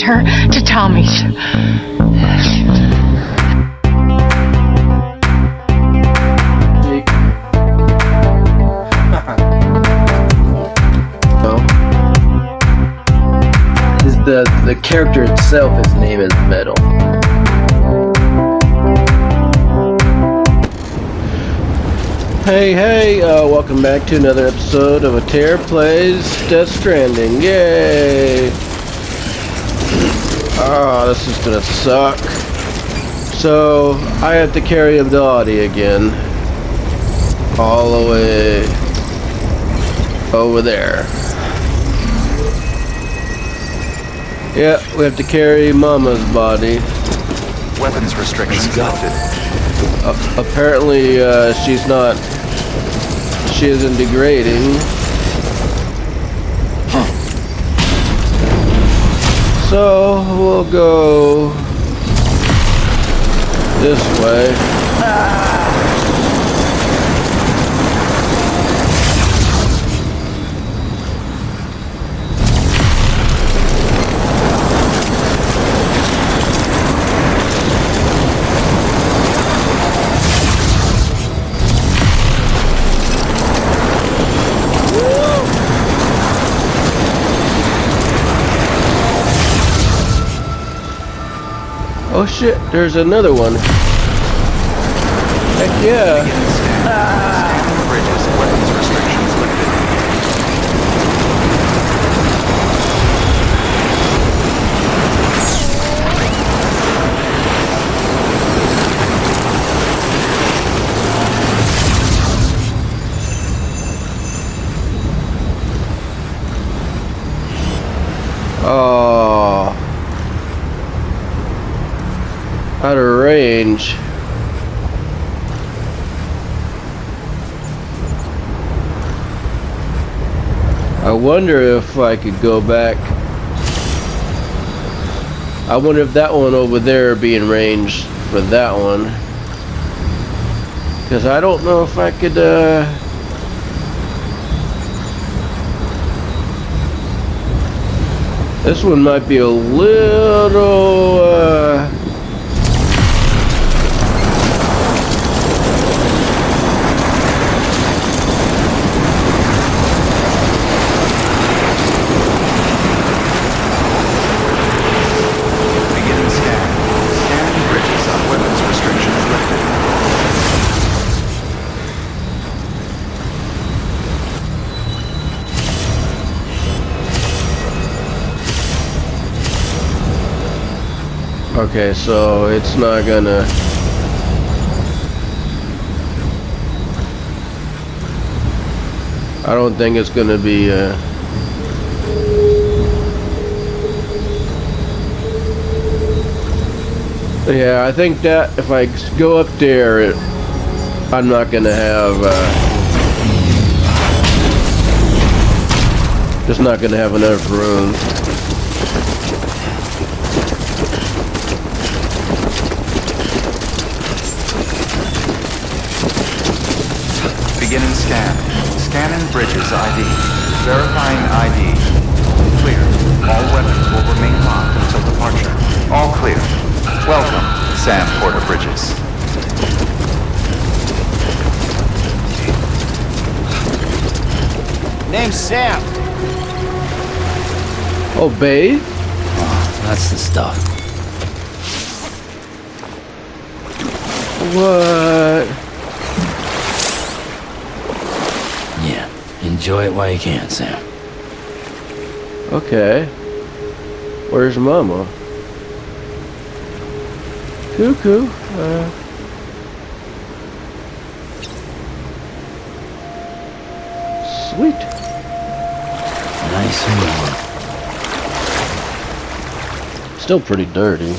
her to Tommy's. The character itself, his name is Metal. Hey, welcome back to another episode of Attair Plays Death Stranding. Yay! Oh, this is gonna suck. So, I have to carry him to Audie again. All the way over there. Yeah, we have to carry Mama's body. Weapons restrictions lifted. Apparently, she isn't degrading. So, we'll go this way. Oh shit, there's another one. Heck yeah. Scanning bridges, weapons restrictions lifted. Oh. Out of range. I wonder if I could go back. I wonder if that one over there be in range for that one. Because I don't know if I could, this one might be a little, okay, so it's not gonna. I don't think it's gonna be. Yeah, I think that if I go up there, I'm not gonna have. Just not gonna have enough room. Beginning scan. Scanning bridges ID. Verifying ID. Clear. All weapons will remain locked until departure. All clear. Welcome, Sam Porter Bridges. Name's Sam. Oh, babe? Oh, that's the stuff. What? Yeah, enjoy it while you can, Sam. Okay. Where's Mama? Cuckoo. Sweet. Nice and warm. Still pretty dirty.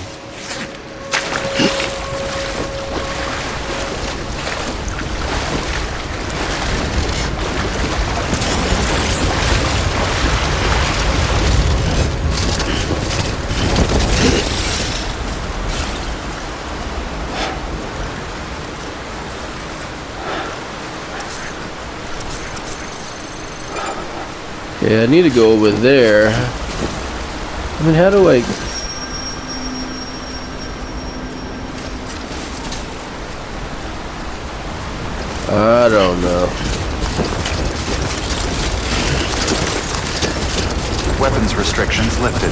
Yeah, I need to go over there. I mean, how do I... I don't know. Weapons restrictions lifted.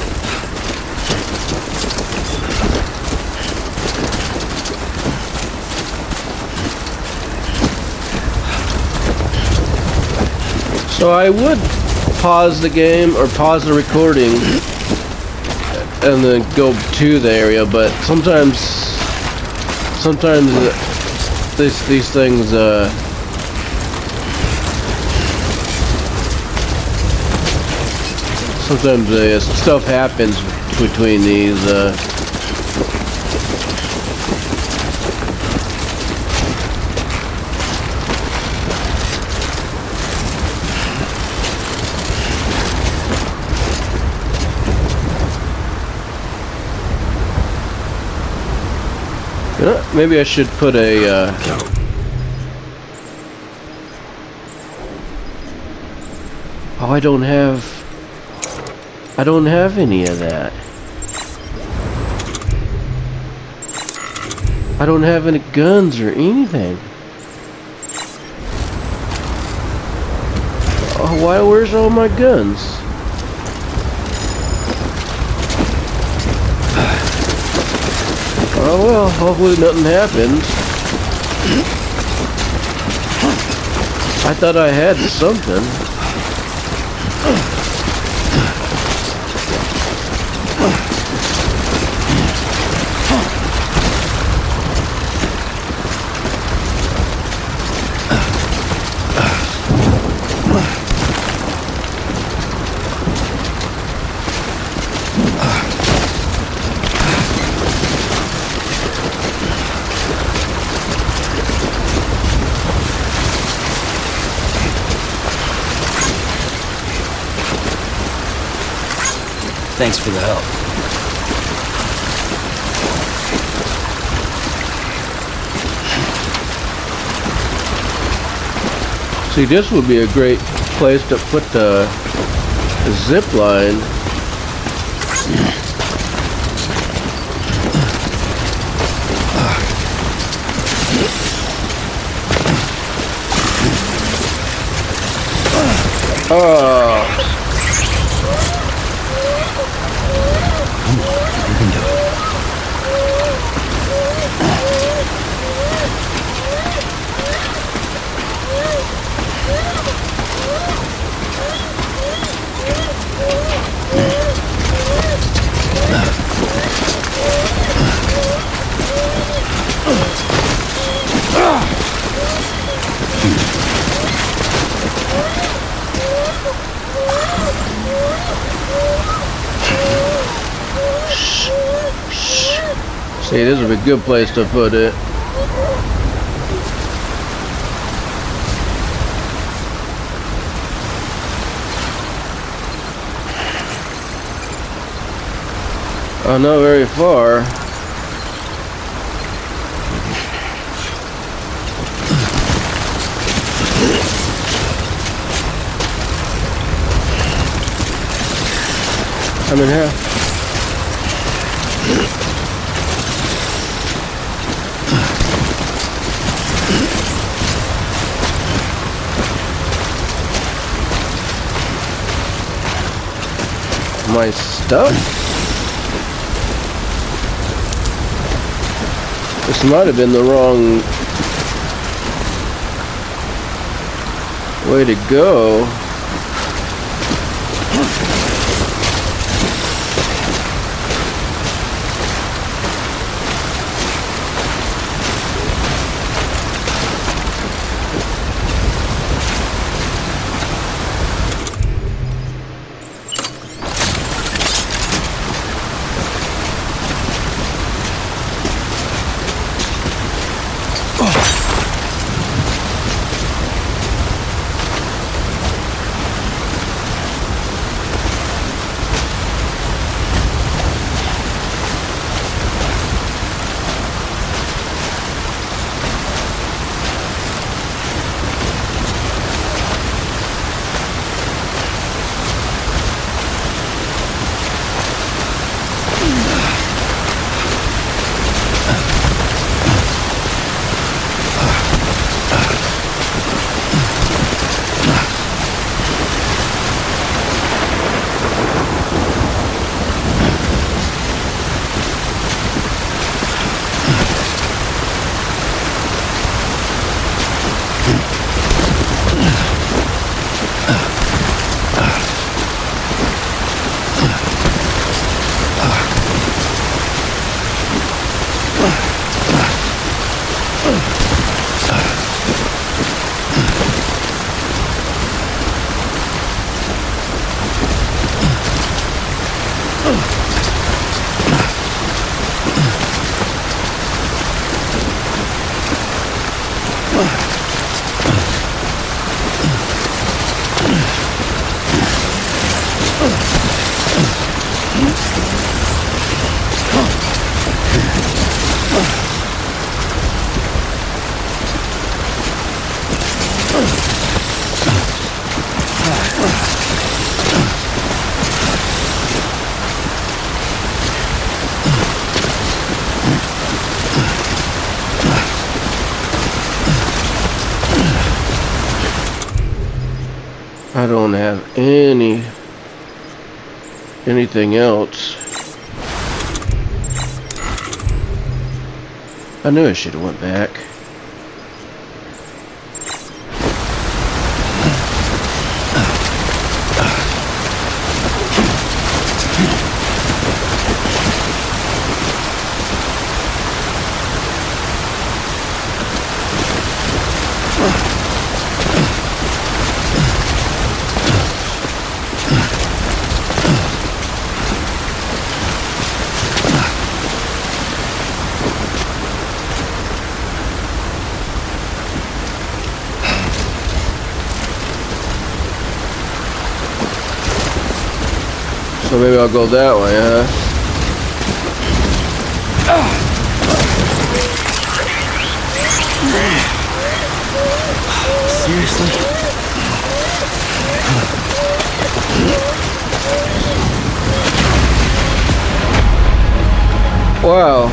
So I would pause the game or pause the recording and then go to the area, but sometimes these things sometimes stuff happens between these maybe I should put a oh, I don't have any of that. I don't have any guns or anything. Oh, where's all my guns? Oh well, hopefully nothing happens. I thought I had something. Thanks for the help. See, this would be a great place to put the zip line. Oh. You can do it. See, this would be a good place to put it. Oh, not very far. I'm in here. My stuff? This might have been the wrong way to go. I don't have anything else. I knew I should have went back. So maybe I'll go that way, huh? Seriously? Wow.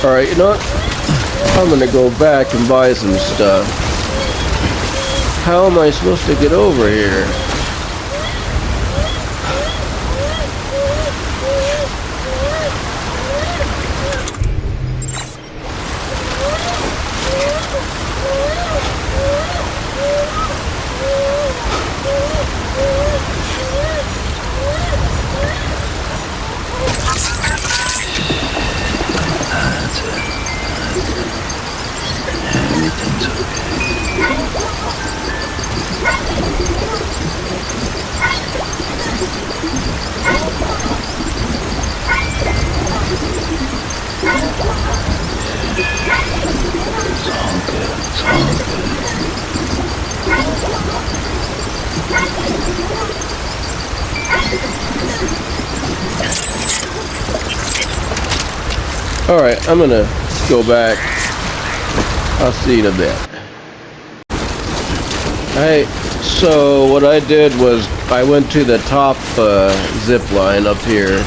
Alright, you know what? I'm gonna go back and buy some stuff. How am I supposed to get over here? Alright, I'm gonna go back. I'll see you in a bit. Alright, so what I did was I went to the top zip line up here.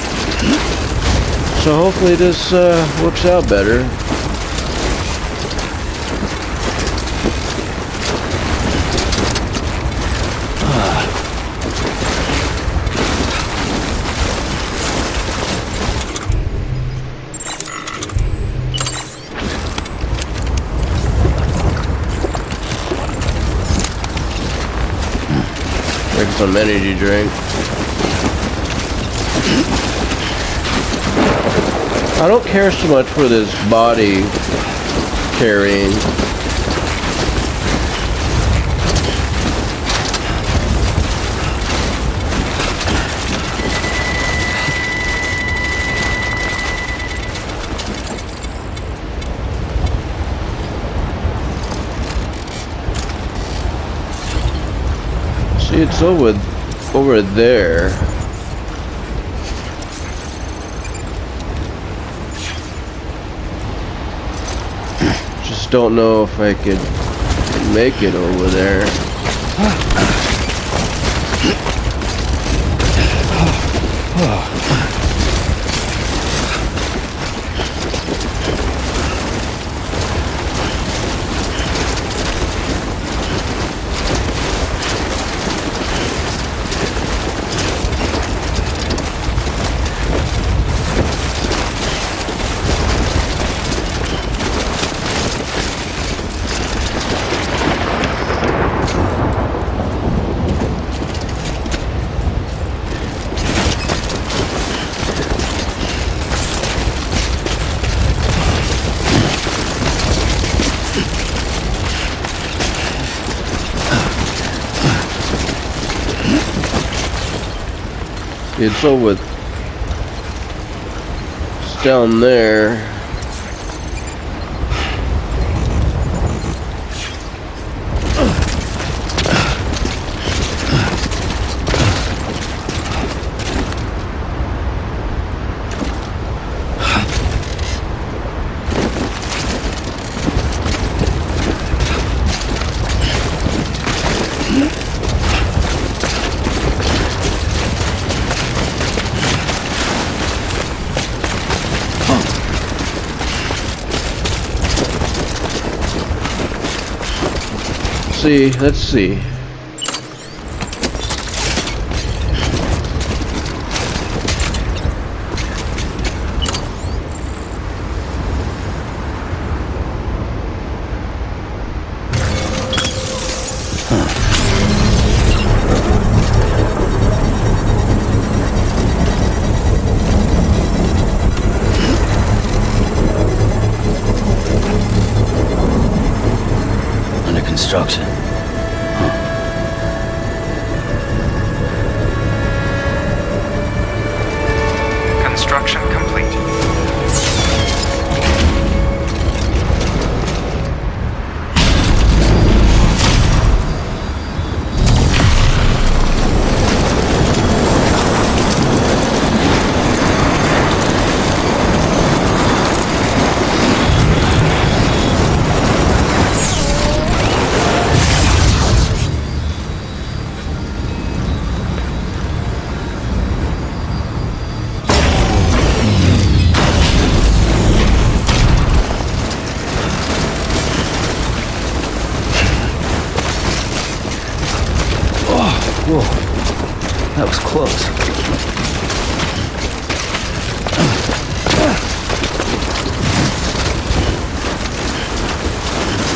So hopefully this works out better. Drink some energy drink. I don't care so much for this body carrying. See, it's over there. Just don't know if I could make it over there. It's over. It's down there. Let's see. Under construction. Construction complete. Whoa, that was close.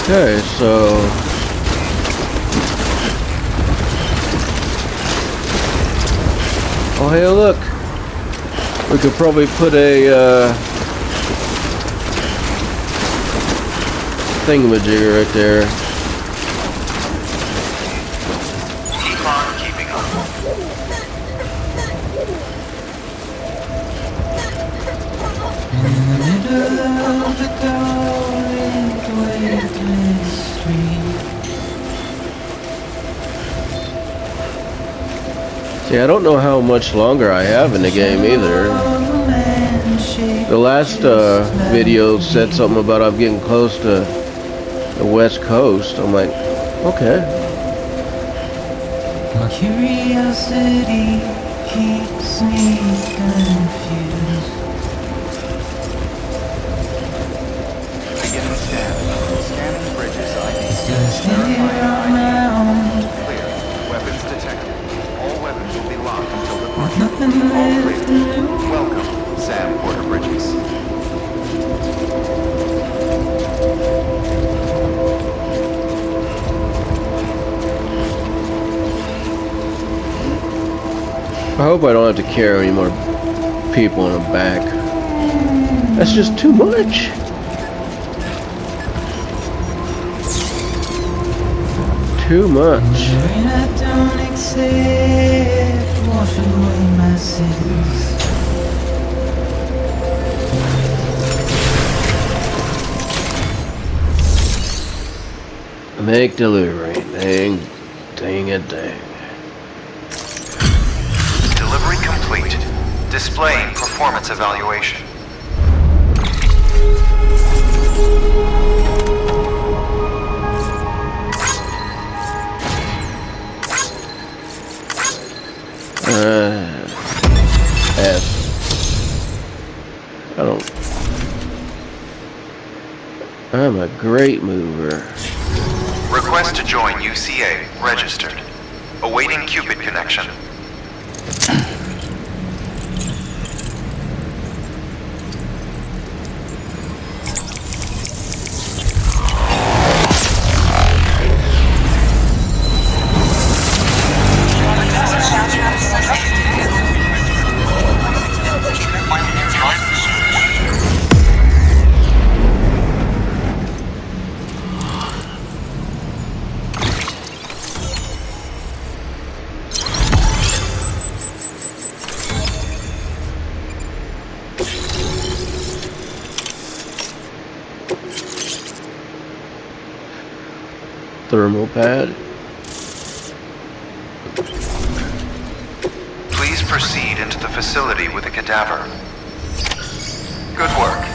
Okay, so oh hey, look, we could probably put a thingamajigger right there. See, I don't know how much longer I have in the game either. The last video said something about I'm getting close to the West Coast. I'm like, okay. My curiosity keeps me confused. Beginning scan. Scanning bridges ID. Just around Clear. Weapons detected. All weapons will be locked until with departure. nothing All left to clear. lose. Welcome, Sam Porter Bridges. I hope I don't have to carry any more people in the back. That's just too much. Too much. The rain I don't accept, wash away my sins. Make delivery. Dang it, dang. Delivery complete. Displaying performance evaluation. I don't... I'm a great mover. Request to join UCA. Registered. Awaiting Cupid connection. Thermal pad. Please proceed into the facility with a cadaver. Good work.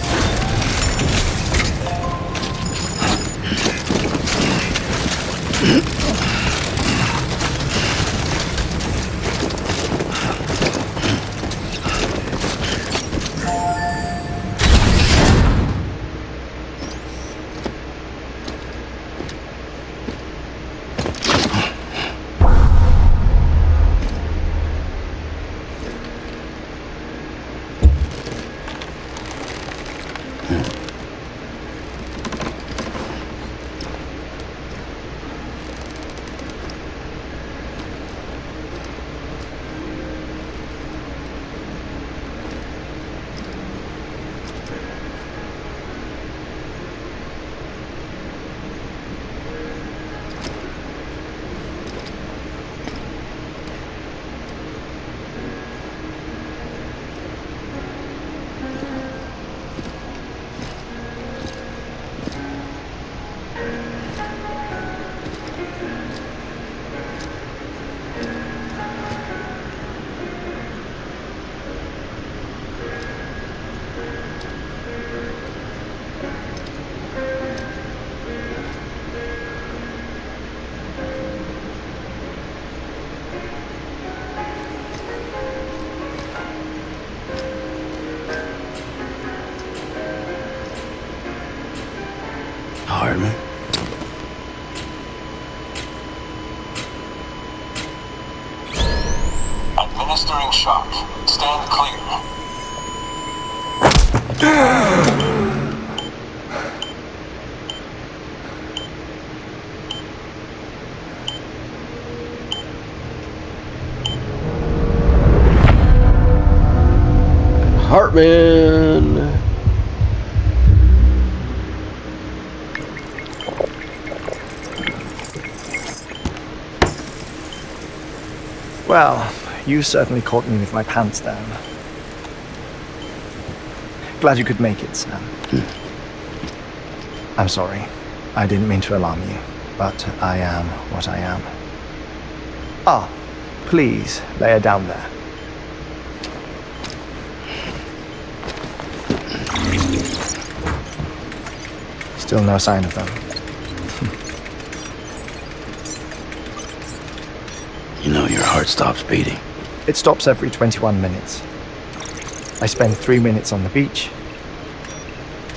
Hartman? Administering shock. Stand clear. Hartman. Well, you certainly caught me with my pants down. Glad you could make it, Sam. I'm sorry. I didn't mean to alarm you, but I am what I am. Ah, please lay her down there. Still no sign of them. You know your heart stops beating. It stops every 21 minutes. I spend 3 minutes on the beach,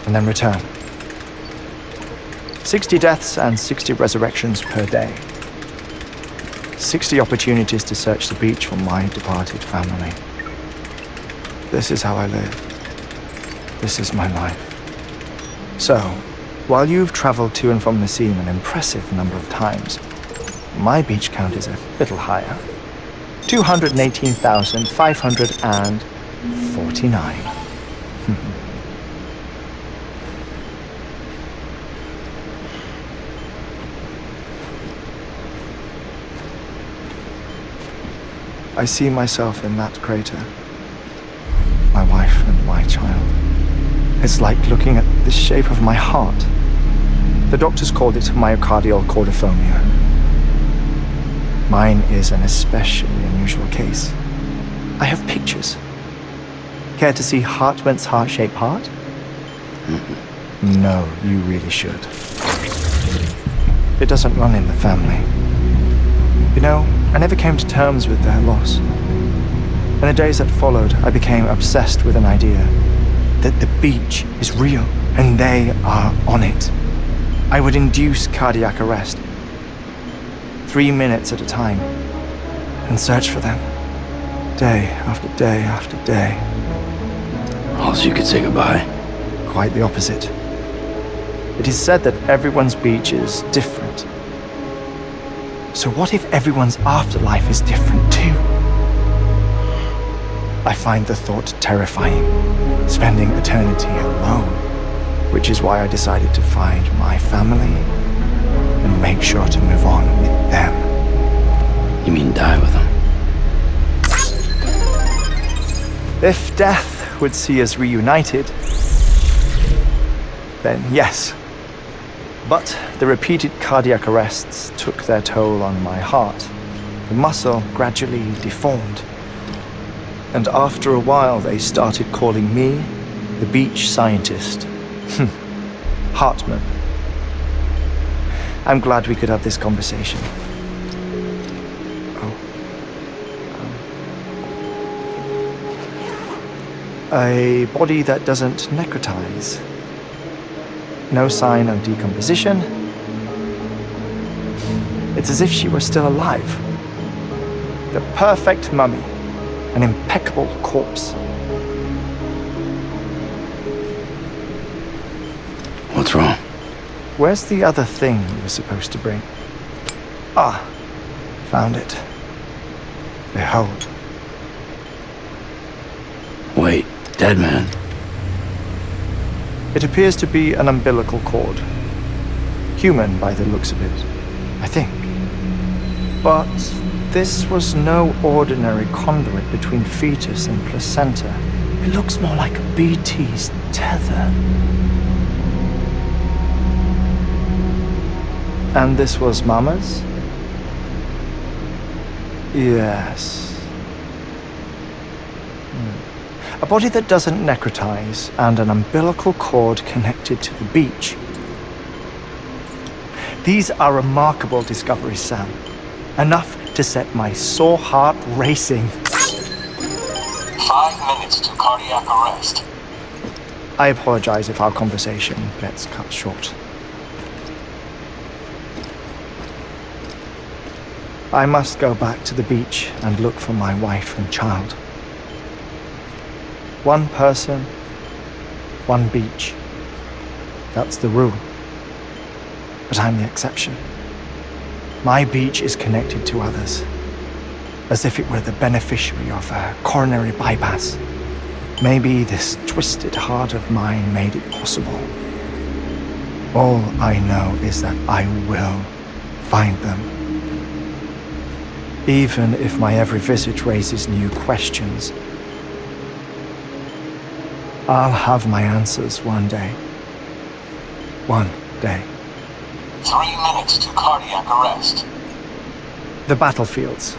and then return. 60 deaths and 60 resurrections per day. 60 opportunities to search the beach for my departed family. This is how I live. This is my life. So, while you've traveled to and from the scene an impressive number of times, my beach count is a little higher. 218,549. I see myself in that crater. My wife and my child. It's like looking at the shape of my heart. The doctors called it myocardial cordiformia. Mine is an especially unusual case. I have pictures. Care to see Hartman's heart-shaped heart? No, you really should. It doesn't run in the family. You know, I never came to terms with their loss. In the days that followed, I became obsessed with an idea that the beach is real and they are on it. I would induce cardiac arrest, 3 minutes at a time, and search for them, day after day after day. Also, you could say goodbye. Quite the opposite. It is said that everyone's beach is different. So what if everyone's afterlife is different too? I find the thought terrifying, spending eternity alone, which is why I decided to find my family and make sure to move on with them. You mean die with them? If death would see us reunited, then yes. But the repeated cardiac arrests took their toll on my heart. The muscle gradually deformed. And after a while, they started calling me the beach scientist. Hartman. I'm glad we could have this conversation. A body that doesn't necrotize. No sign of decomposition. It's as if she were still alive. The perfect mummy. An impeccable corpse. What's wrong? Where's the other thing you were supposed to bring? Ah, found it. Behold. Wait, dead man. It appears to be an umbilical cord. Human by the looks of it, I think. But this was no ordinary conduit between fetus and placenta. It looks more like a BT's tether. And this was Mama's? Yes. A body that doesn't necrotize and an umbilical cord connected to the beach. These are remarkable discoveries, Sam. Enough to set my sore heart racing. 5 minutes to cardiac arrest. I apologize if our conversation gets cut short. I must go back to the beach and look for my wife and child. One person, one beach. That's the rule. But I'm the exception. My beach is connected to others, as if it were the beneficiary of a coronary bypass. Maybe this twisted heart of mine made it possible. All I know is that I will find them. Even if my every visit raises new questions, I'll have my answers one day. One day. 3 minutes to cardiac arrest. The battlefields.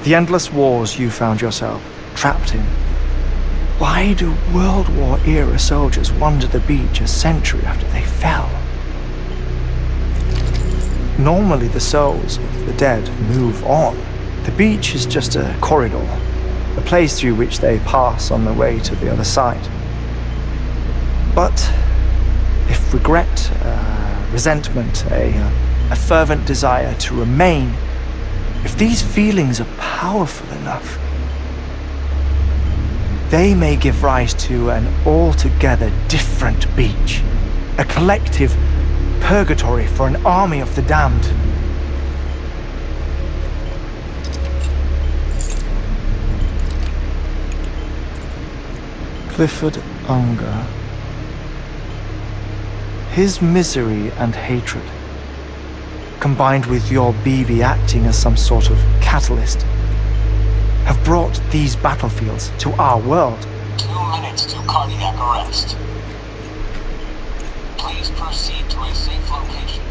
The endless wars you found yourself trapped in. Why do World War era soldiers wander the beach a century after they fell? Normally the souls of the dead move on. The beach is just a corridor, a place through which they pass on the way to the other side. But if regret, resentment, a fervent desire to remain, if these feelings are powerful enough, they may give rise to an altogether different beach, a collective purgatory for an army of the damned. Clifford Unger. His misery and hatred, combined with your BB acting as some sort of catalyst, have brought these battlefields to our world. 2 minutes to cardiac arrest. Please proceed to a safe location.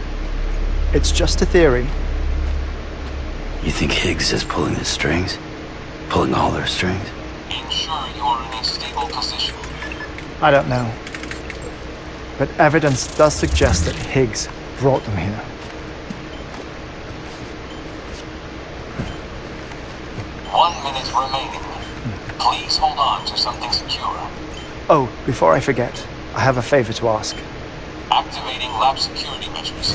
It's just a theory. You think Higgs is pulling the strings? Pulling all their strings? Ensure you are in a stable position. I don't know. But evidence does suggest that Higgs brought them here. One minute remaining. Please hold on to something secure. Oh, before I forget, I have a favor to ask. Activating lab security measures.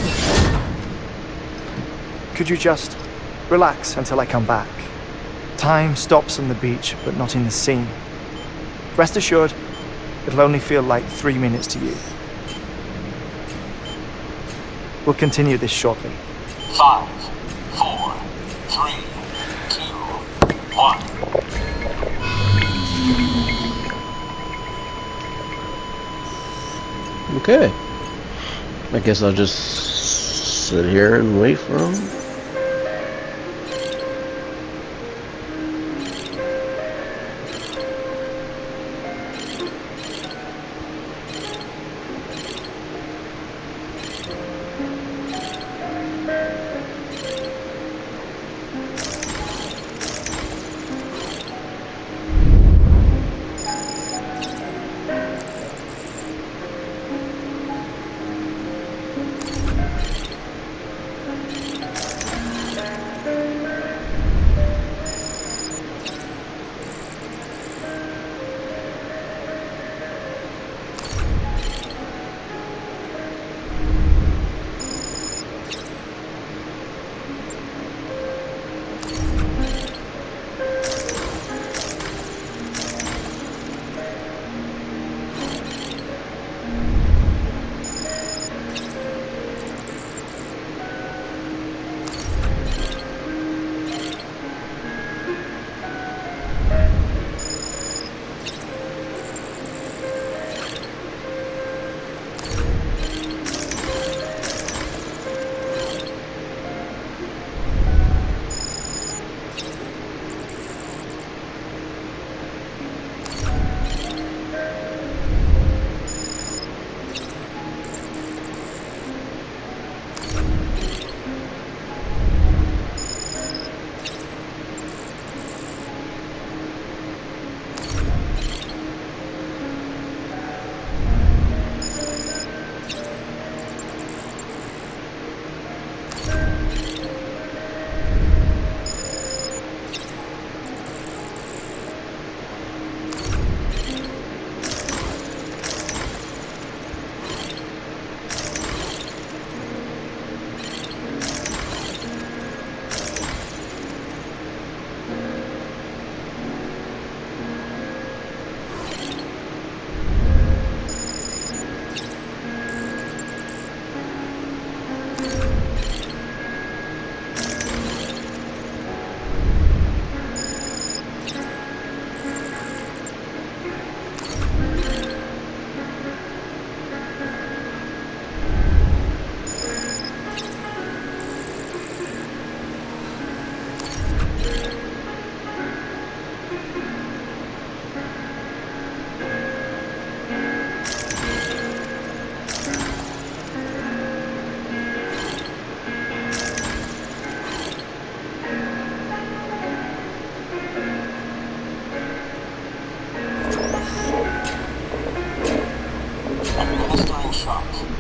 Could you just relax until I come back? Time stops on the beach, but not in the scene. Rest assured, it'll only feel like 3 minutes to you. We'll continue this shortly. 5, 4, 3, 2, 1. Okay. I guess I'll just sit here and wait for him.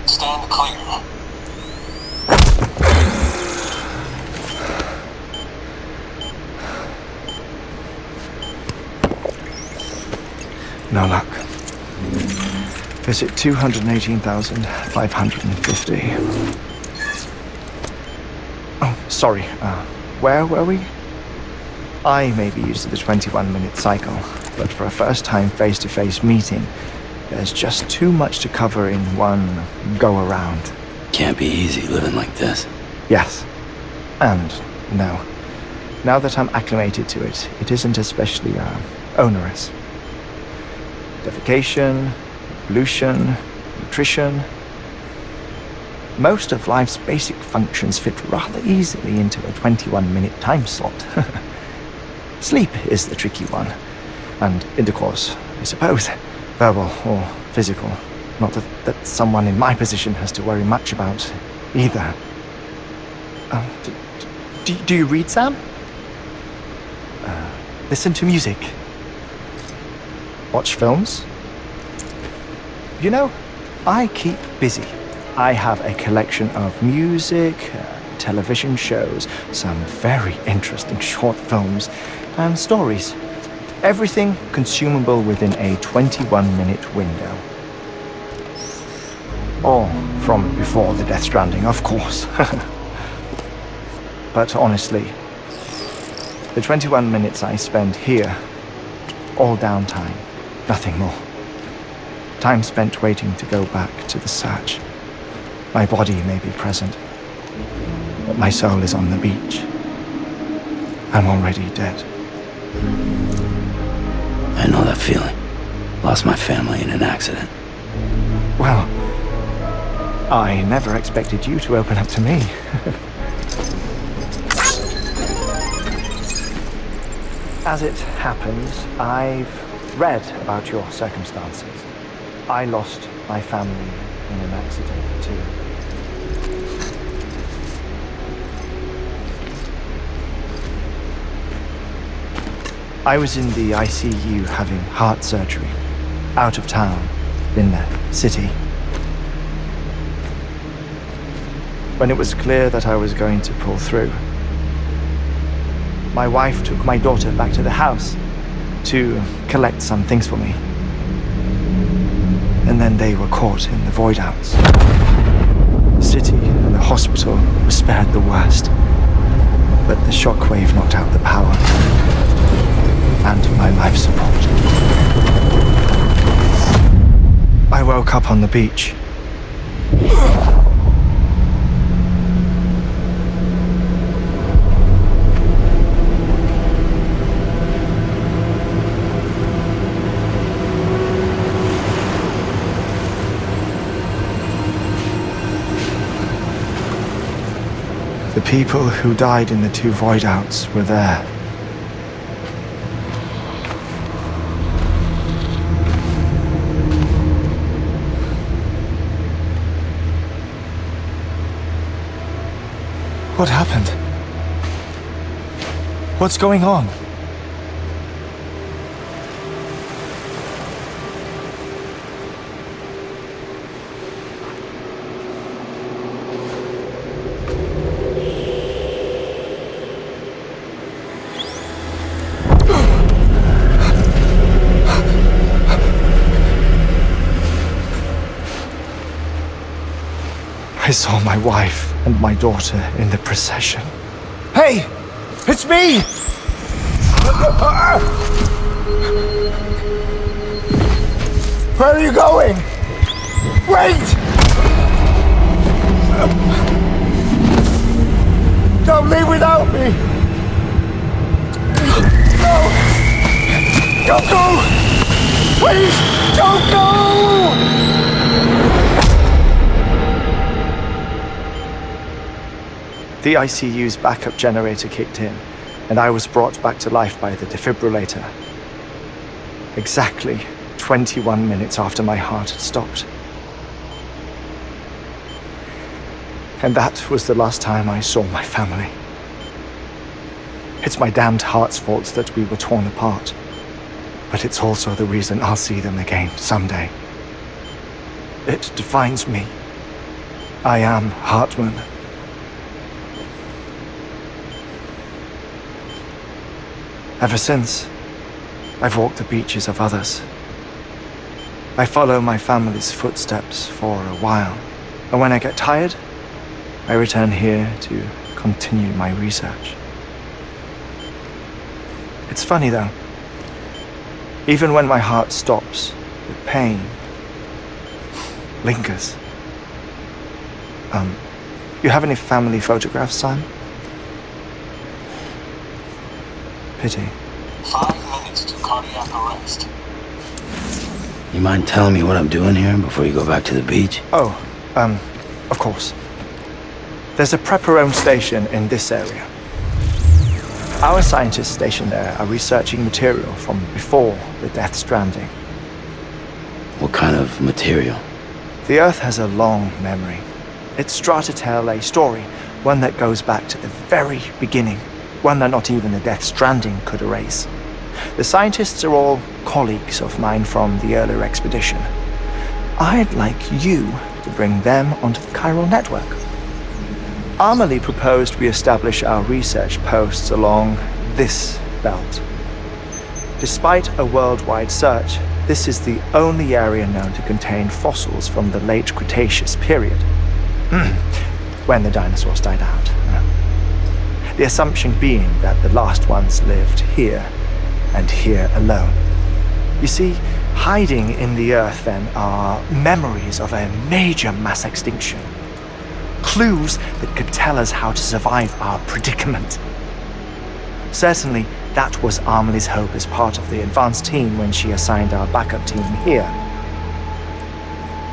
Stand clear. No luck. Visit 218,550. Oh, sorry. Where were we? I may be used to the 21-minute cycle, but for a first-time face-to-face meeting, there's just too much to cover in one go-around. Can't be easy living like this. Yes. And no. Now that I'm acclimated to it, it isn't especially onerous. Defecation, pollution, nutrition. Most of life's basic functions fit rather easily into a 21-minute time slot. Sleep is the tricky one. And intercourse, I suppose. Verbal or physical. Not that someone in my position has to worry much about either. Do you read, Sam? Listen to music. Watch films. You know, I keep busy. I have a collection of music, television shows, some very interesting short films, and stories. Everything consumable within a 21-minute window. All from before the Death Stranding, of course. But honestly, the 21 minutes I spend here, all downtime, nothing more. Time spent waiting to go back to the search. My body may be present, but my soul is on the beach. I'm already dead. I know that feeling. Lost my family in an accident. Well, I never expected you to open up to me. As it happens, I've read about your circumstances. I lost my family in an accident too. I was in the ICU having heart surgery, out of town, in the city. When it was clear that I was going to pull through, my wife took my daughter back to the house to collect some things for me. And then they were caught in the void outs. The city and the hospital were spared the worst, but the shockwave knocked out the power and my life support. I woke up on the beach. The people who died in the two void outs were there. What happened? What's going on? I saw my wife and my daughter in the procession. Hey! It's me! Where are you going? Wait! Don't leave without me! No! Don't go! Please, don't go! The ICU's backup generator kicked in, and I was brought back to life by the defibrillator. Exactly 21 minutes after my heart had stopped. And that was the last time I saw my family. It's my damned heart's fault that we were torn apart, but it's also the reason I'll see them again someday. It defines me. I am Hartman. Ever since, I've walked the beaches of others. I follow my family's footsteps for a while, and when I get tired, I return here to continue my research. It's funny though. Even when my heart stops, the pain lingers. You have any family photographs, Sam? Pity. 5 minutes to cardiac arrest. You mind telling me what I'm doing here before you go back to the beach? Oh, of course. There's a Prepperone station in this area. Our scientists stationed there are researching material from before the Death Stranding. What kind of material? The Earth has a long memory. It's trying to tell a story, one that goes back to the very beginning, one that not even the Death Stranding could erase. The scientists are all colleagues of mine from the earlier expedition. I'd like you to bring them onto the chiral network. Amelie proposed we establish our research posts along this belt. Despite a worldwide search, this is the only area known to contain fossils from the late Cretaceous period, when the dinosaurs died out. The assumption being that the last ones lived here, and here alone. You see, hiding in the earth then are memories of a major mass extinction. Clues that could tell us how to survive our predicament. Certainly, that was Amelie's hope as part of the advanced team when she assigned our backup team here.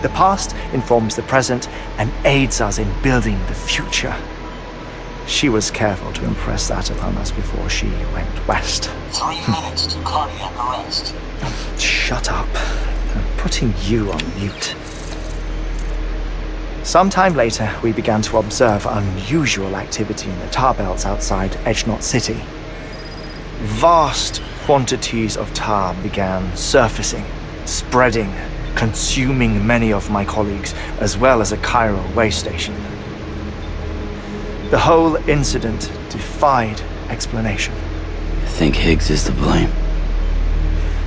The past informs the present and aids us in building the future. She was careful to impress that upon us before she went west. 3 minutes to cardiac arrest. Shut up. I'm putting you on mute. Sometime later, we began to observe unusual activity in the tar belts outside Edgenot City. Vast quantities of tar began surfacing, spreading, consuming many of my colleagues, as well as a chiral way station. The whole incident defied explanation. You think Higgs is to blame?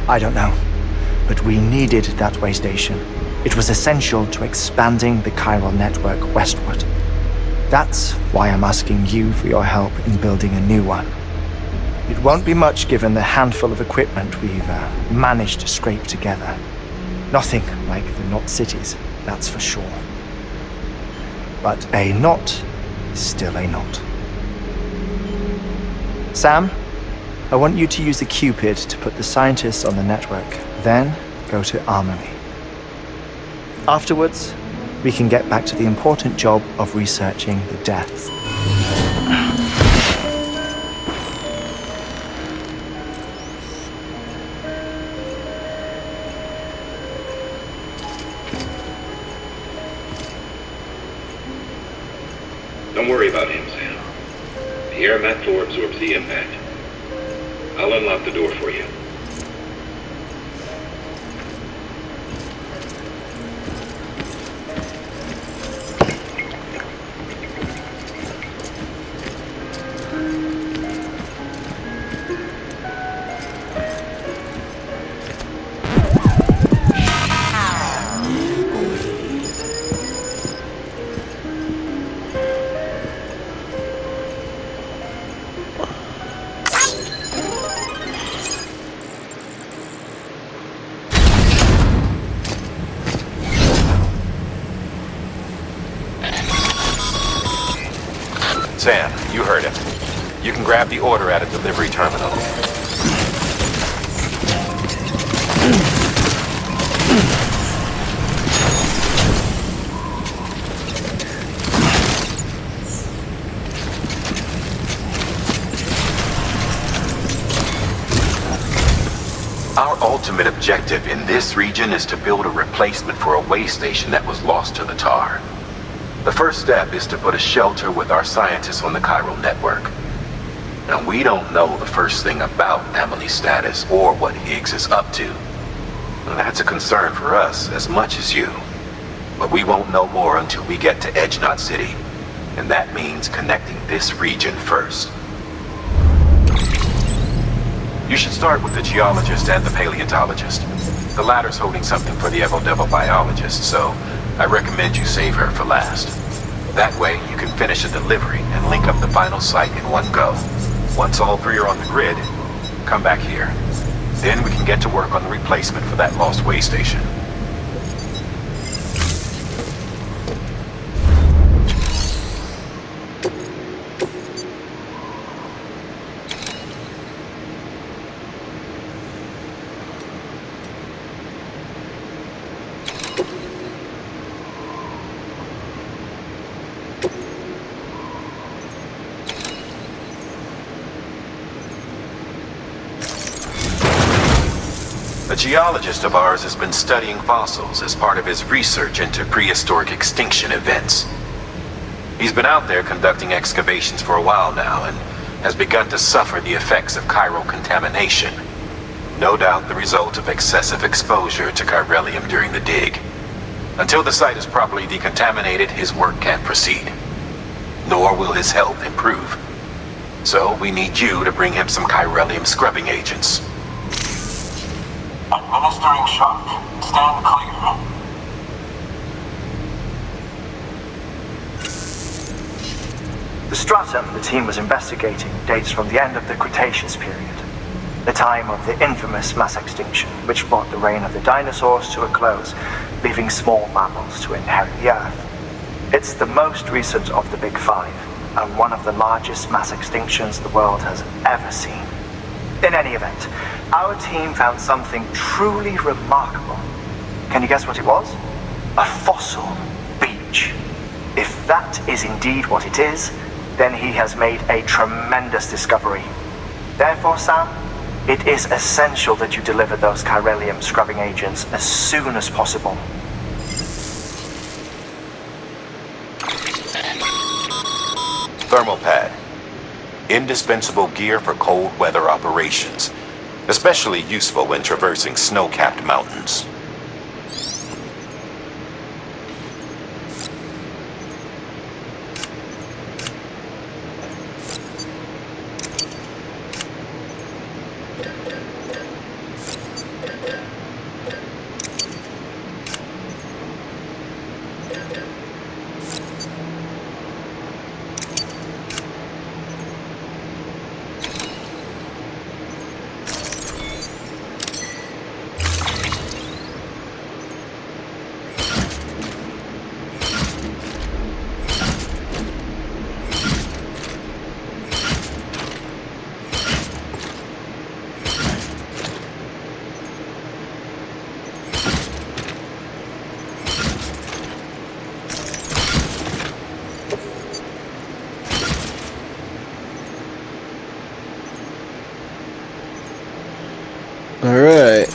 I don't know, but we needed that way station. It was essential to expanding the chiral network westward. That's why I'm asking you for your help in building a new one. It won't be much given the handful of equipment we've managed to scrape together. Nothing like the knot cities, that's for sure. But a knot is still a knot. Sam, I want you to use the Cupid to put the scientists on the network, then go to Amelie. Afterwards, we can get back to the important job of researching the deaths. Don't worry about him, Sam. The air mat floor absorbs the impact. I'll unlock the door for you. Sam, you heard him. You can grab the order at a delivery terminal. Our ultimate objective in this region is to build a replacement for a way station that was lost to the tar. The first step is to put a shelter with our scientists on the chiral network. Now, we don't know the first thing about Amelie's status or what Higgs is up to. That's a concern for us as much as you. But we won't know more until we get to Edgenot City. And that means connecting this region first. You should start with the geologist and the paleontologist. The latter's holding something for the Evo-Devo biologist, so I recommend you save her for last. That way, you can finish a delivery and link up the final site in one go. Once all three are on the grid, come back here. Then we can get to work on the replacement for that lost way station. A geologist of ours has been studying fossils as part of his research into prehistoric extinction events. He's been out there conducting excavations for a while now and has begun to suffer the effects of chiral contamination. No doubt the result of excessive exposure to chiralium during the dig. Until the site is properly decontaminated, his work can't proceed. Nor will his health improve. So we need you to bring him some chiralium scrubbing agents. Administering shock. Stand clear. The stratum the team was investigating dates from the end of the Cretaceous period, the time of the infamous mass extinction, which brought the reign of the dinosaurs to a close, leaving small mammals to inherit the Earth. It's the most recent of the Big Five, and one of the largest mass extinctions the world has ever seen. In any event, our team found something truly remarkable. Can you guess what it was? A fossil beach. If that is indeed what it is, then he has made a tremendous discovery. Therefore, Sam, it is essential that you deliver those chiralium scrubbing agents as soon as possible. Thermal pad. Indispensable gear for cold weather operations. Especially useful when traversing snow-capped mountains. Alright.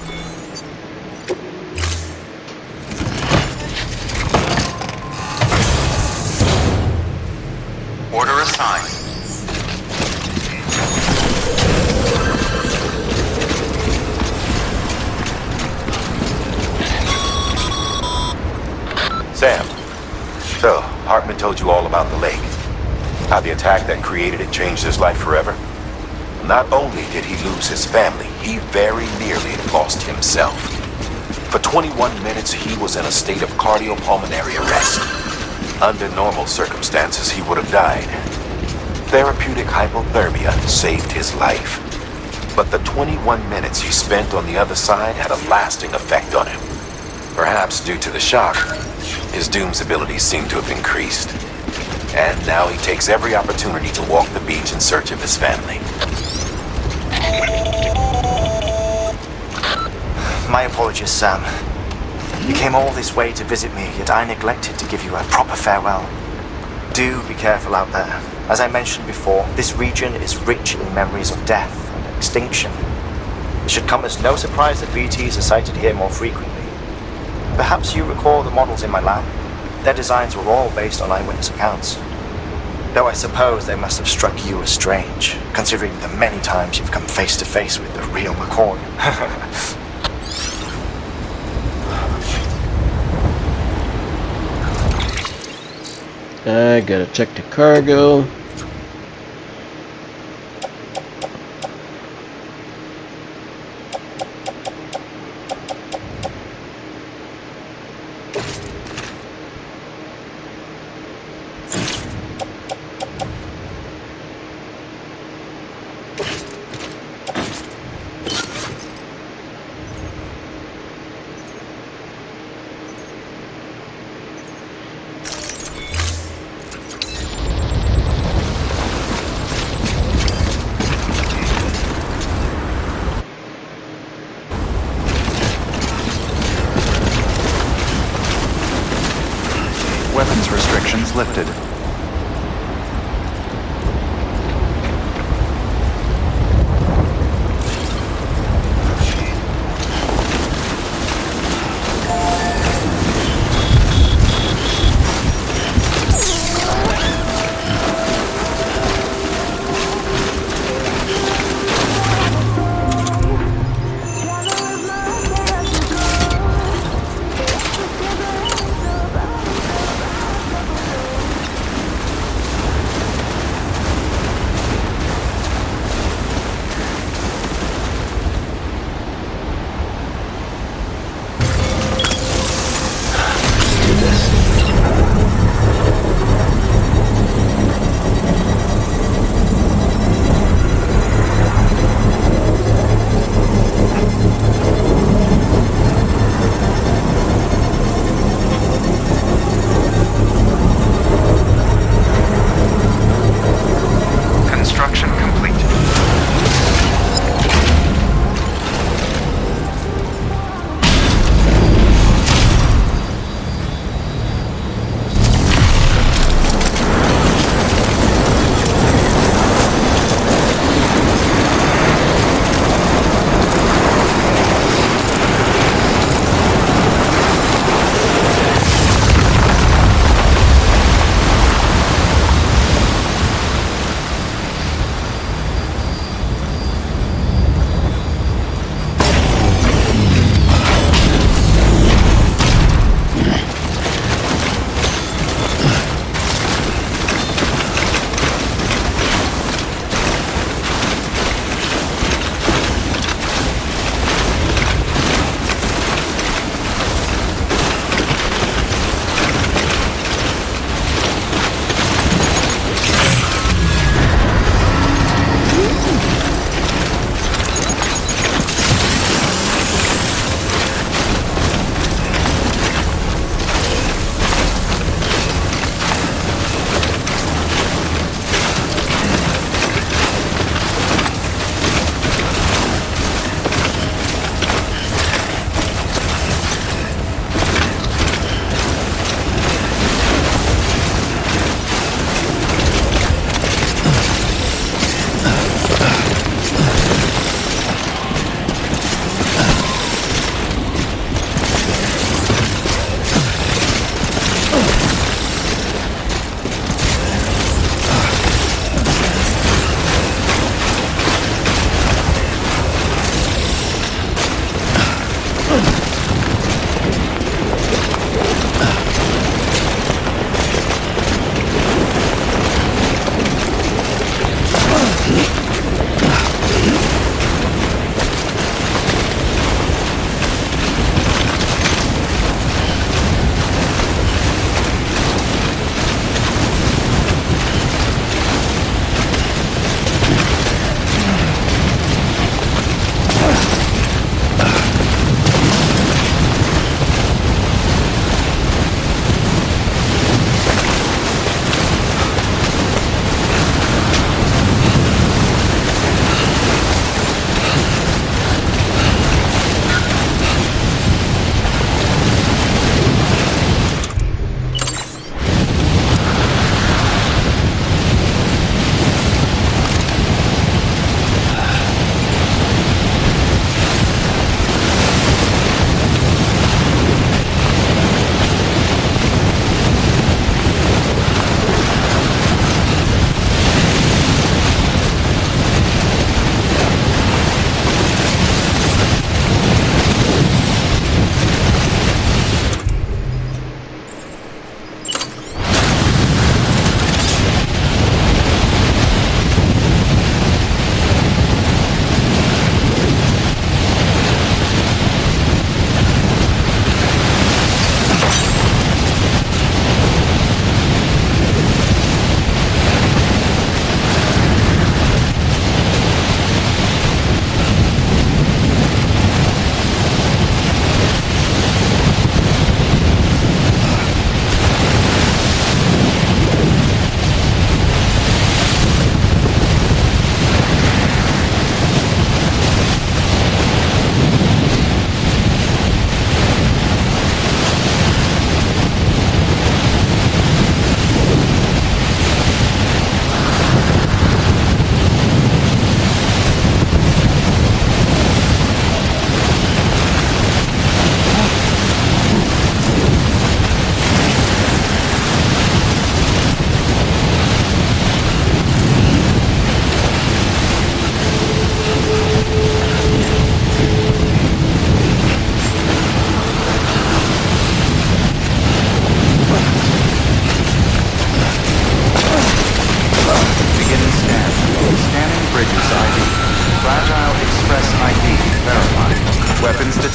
Order assigned. Sam, so Hartman told you all about the lake. How the attack that created it changed his life forever? Not only did he lose his family, he very nearly lost himself. For 21 minutes, he was in a state of cardiopulmonary arrest. Under normal circumstances, he would have died. Therapeutic hypothermia saved his life. But the 21 minutes he spent on the other side had a lasting effect on him. Perhaps due to the shock, his Doom's abilities seem to have increased. And now he takes every opportunity to walk the beach in search of his family. My apologies, Sam. You came all this way to visit me, yet I neglected to give you a proper farewell. Do be careful out there. As I mentioned before, this region is rich in memories of death and extinction. It should come as no surprise that BTs are sighted here more frequently. Perhaps you recall the models in my lab? Their designs were all based on eyewitness accounts. Though I suppose they must have struck you as strange, considering the many times you've come face to face with the real McCoy. I gotta check the cargo. Weapons restrictions lifted.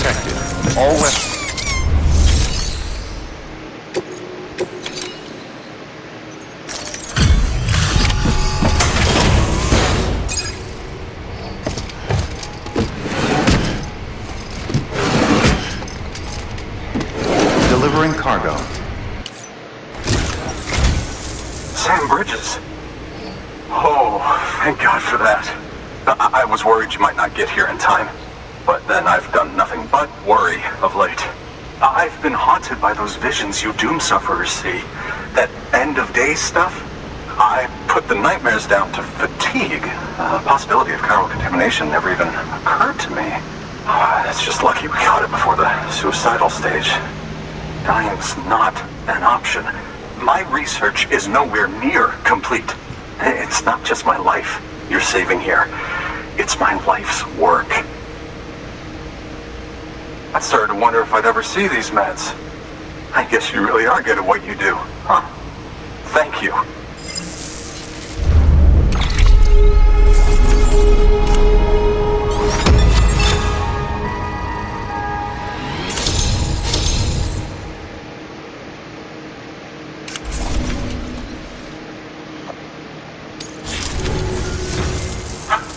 detected. All weapons... Delivering cargo. Sam Bridges. Oh, thank God for that. I was worried you might not get here in time. But then I've done nothing but worry of late. I've been haunted by those visions you doom sufferers see. That end of days stuff. I put the nightmares down to fatigue. The possibility of chiral contamination never even occurred to me. It's just lucky we caught it before the suicidal stage. Dying's not an option. My research is nowhere near complete. It's not just my life you're saving here. It's my life's work. I started to wonder if I'd ever see these meds. I guess you really are good at what you do. Huh. Thank you.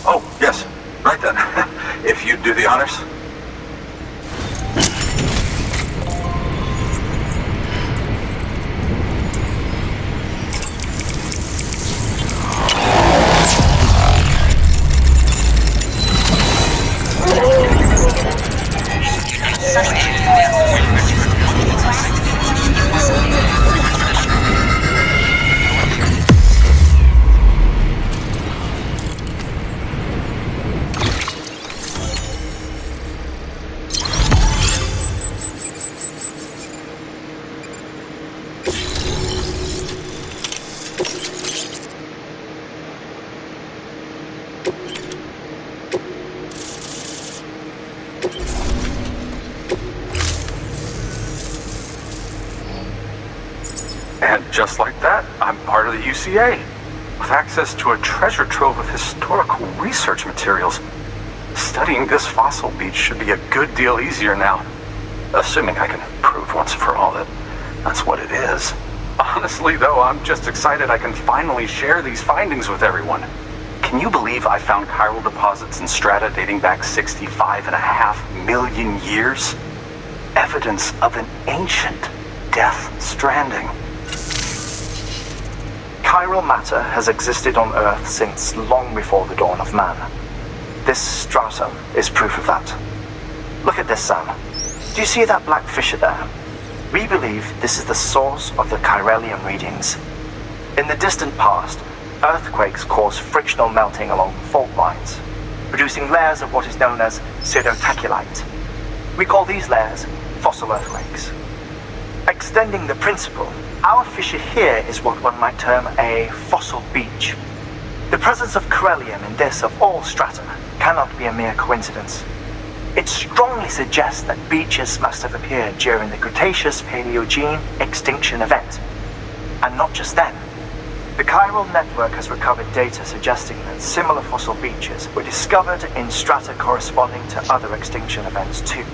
Oh, yes. Right then. If you'd do the honors. And just like that, I'm part of the UCA, with access to a treasure trove of historical research materials. Studying this fossil beach should be a good deal easier now, assuming I can prove once for all that that's what it is. Honestly, though, I'm just excited I can finally share these findings with everyone. Can you believe I found chiral deposits in strata dating back 65.5 million years? Evidence of an ancient Death Stranding. Chiral matter has existed on Earth since long before the dawn of man. This stratum is proof of that. Look at this, Sam. Do you see that black fissure there? We believe this is the source of the chiralium readings. In the distant past, earthquakes cause frictional melting along fault lines, producing layers of what is known as pseudotachylite. We call these layers fossil earthquakes. Extending the principle, our fissure here is what one might term a fossil beach. The presence of chiralium in this of all strata cannot be a mere coincidence. It strongly suggests that beaches must have appeared during the Cretaceous-Paleogene extinction event. And not just then. The chiral network has recovered data suggesting that similar fossil beaches were discovered in strata corresponding to other extinction events too.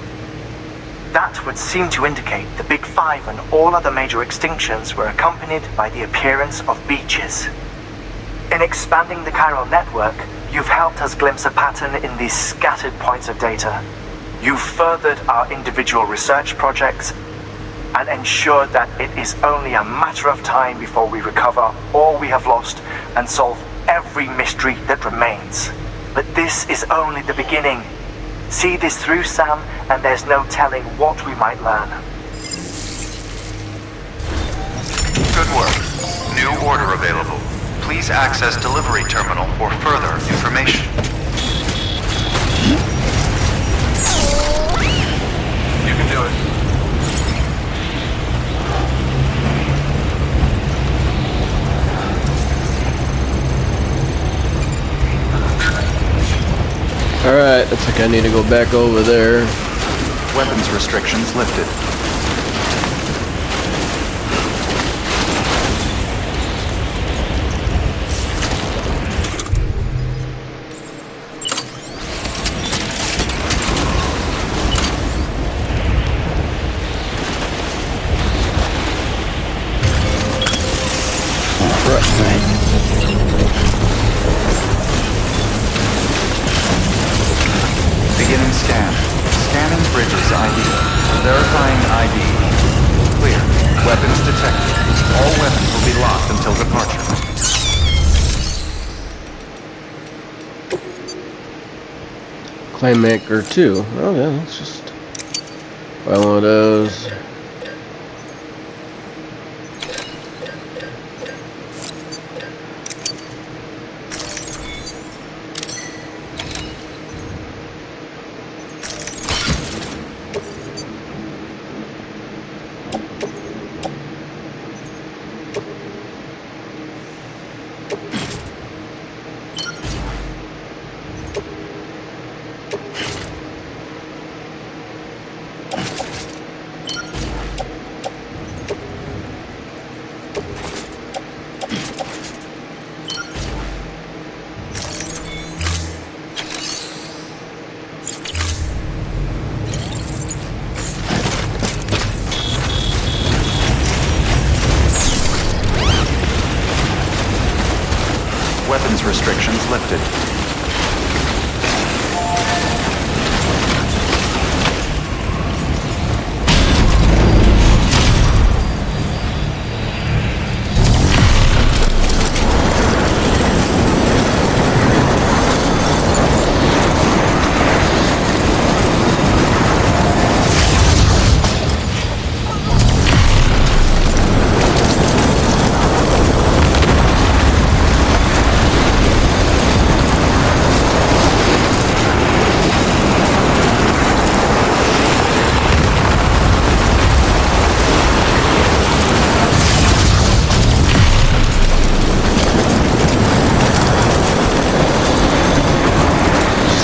That would seem to indicate the Big Five and all other major extinctions were accompanied by the appearance of beaches. In expanding the chiral network, you've helped us glimpse a pattern in these scattered points of data. You've furthered our individual research projects and ensured that it is only a matter of time before we recover all we have lost and solve every mystery that remains. But this is only the beginning. See this through, Sam, and there's no telling what we might learn. Good work. New order available. Please access delivery terminal for further information. You can do it. Alright, looks like I need to go back over there. Weapons restrictions lifted. Verifying ID. Clear. Weapons detected. All weapons will be locked until departure. Claim Maker 2. Oh yeah, let's just buy one of those. Weapons restrictions lifted.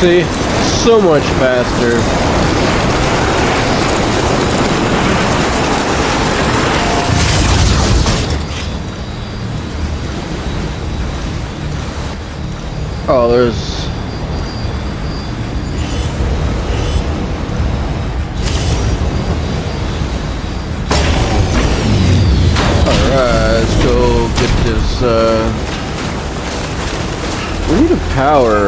See, so much faster. Oh, there's... Alright, let's go get this, we need a power,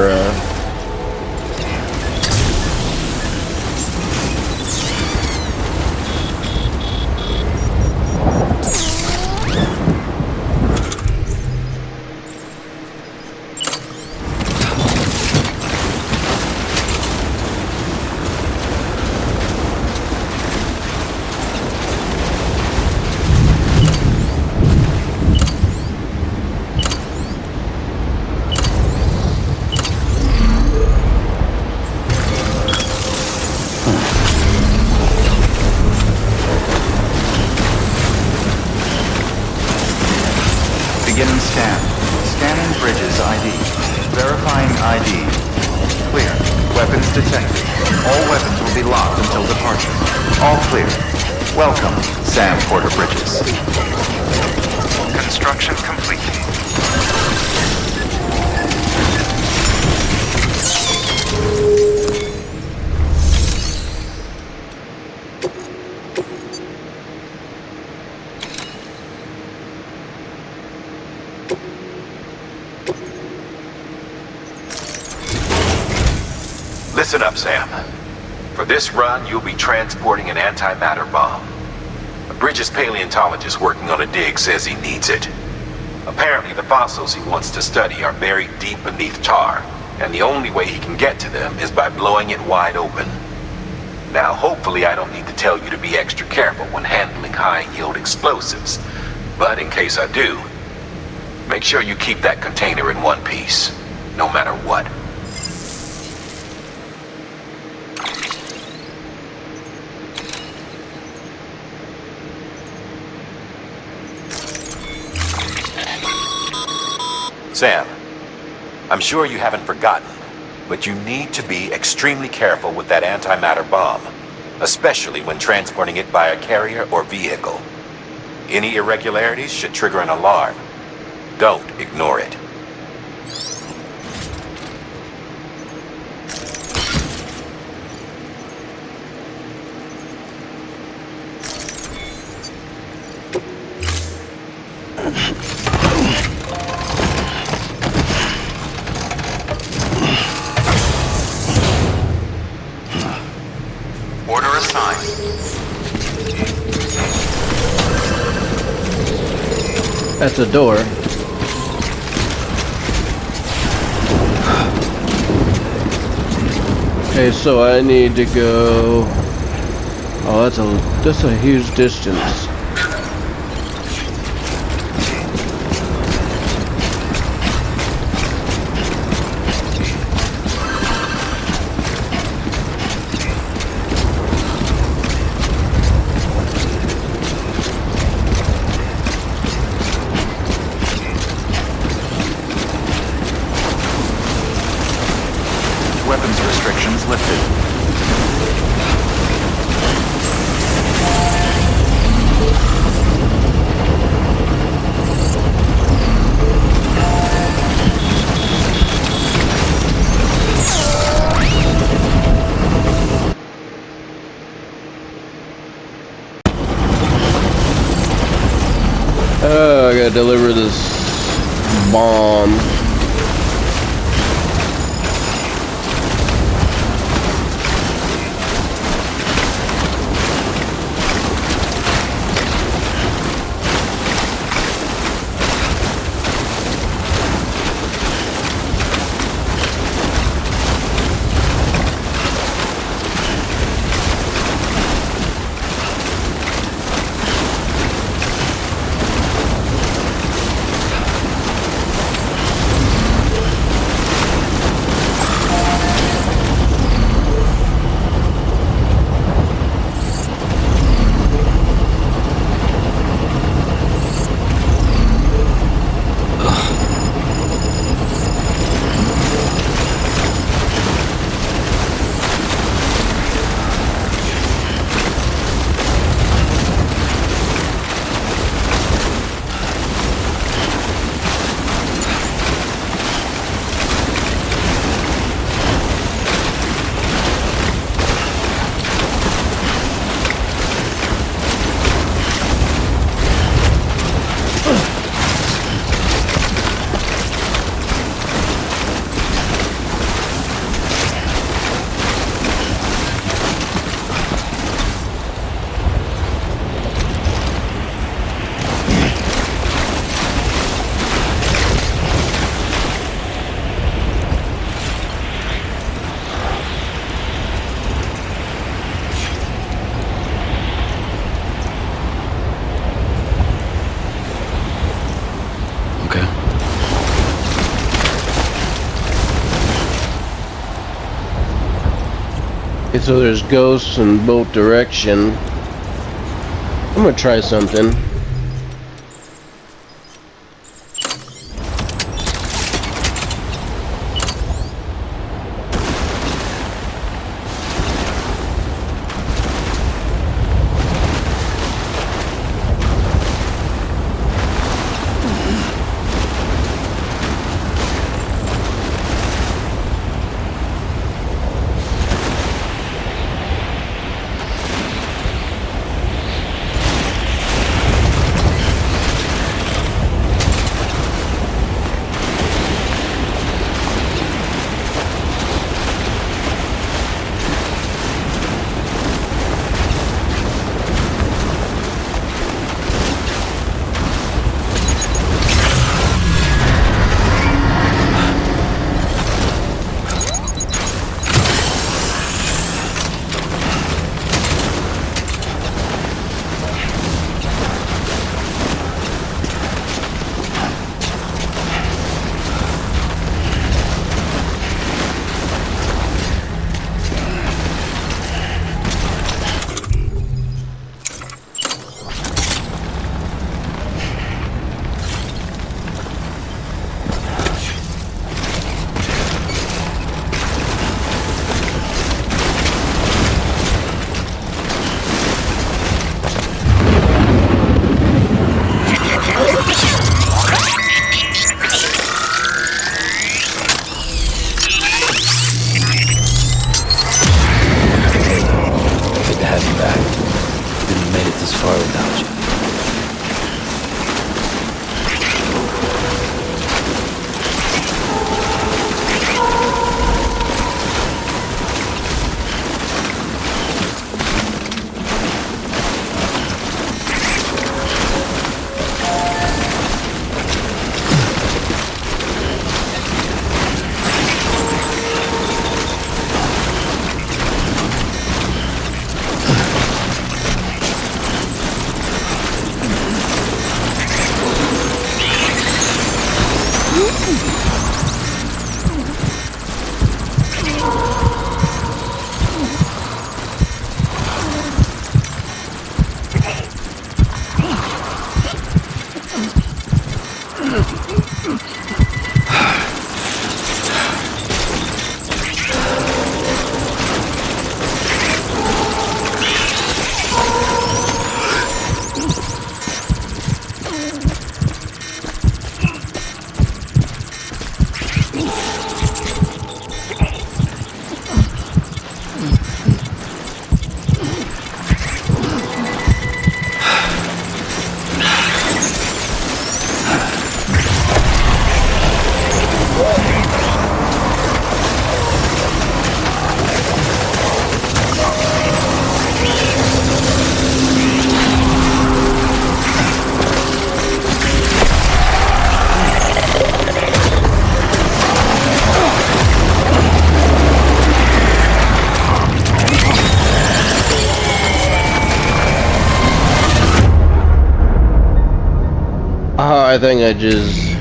Beginning scan. Scanning bridges ID. Verifying ID. Clear. Weapons detected. All weapons will be locked until departure. All clear. Welcome, Sam Porter Bridges. Construction complete. Listen up, Sam. For this run, you'll be transporting an antimatter bomb. A Bridges paleontologist working on a dig says he needs it. Apparently, the fossils he wants to study are buried deep beneath tar, and the only way he can get to them is by blowing it wide open. Now, hopefully I don't need to tell you to be extra careful when handling high-yield explosives, but in case I do, make sure you keep that container in one piece, no matter what. Sam, I'm sure you haven't forgotten, but you need to be extremely careful with that antimatter bomb, especially when transporting it by a carrier or vehicle. Any irregularities should trigger an alarm. Don't ignore it. Order assigned. That's a door. Okay, so I need to go. Oh, that's a huge distance. Weapons restrictions lifted. Oh, I gotta deliver this bomb. Okay, so there's ghosts in both direction. I'm gonna try something. I think I just...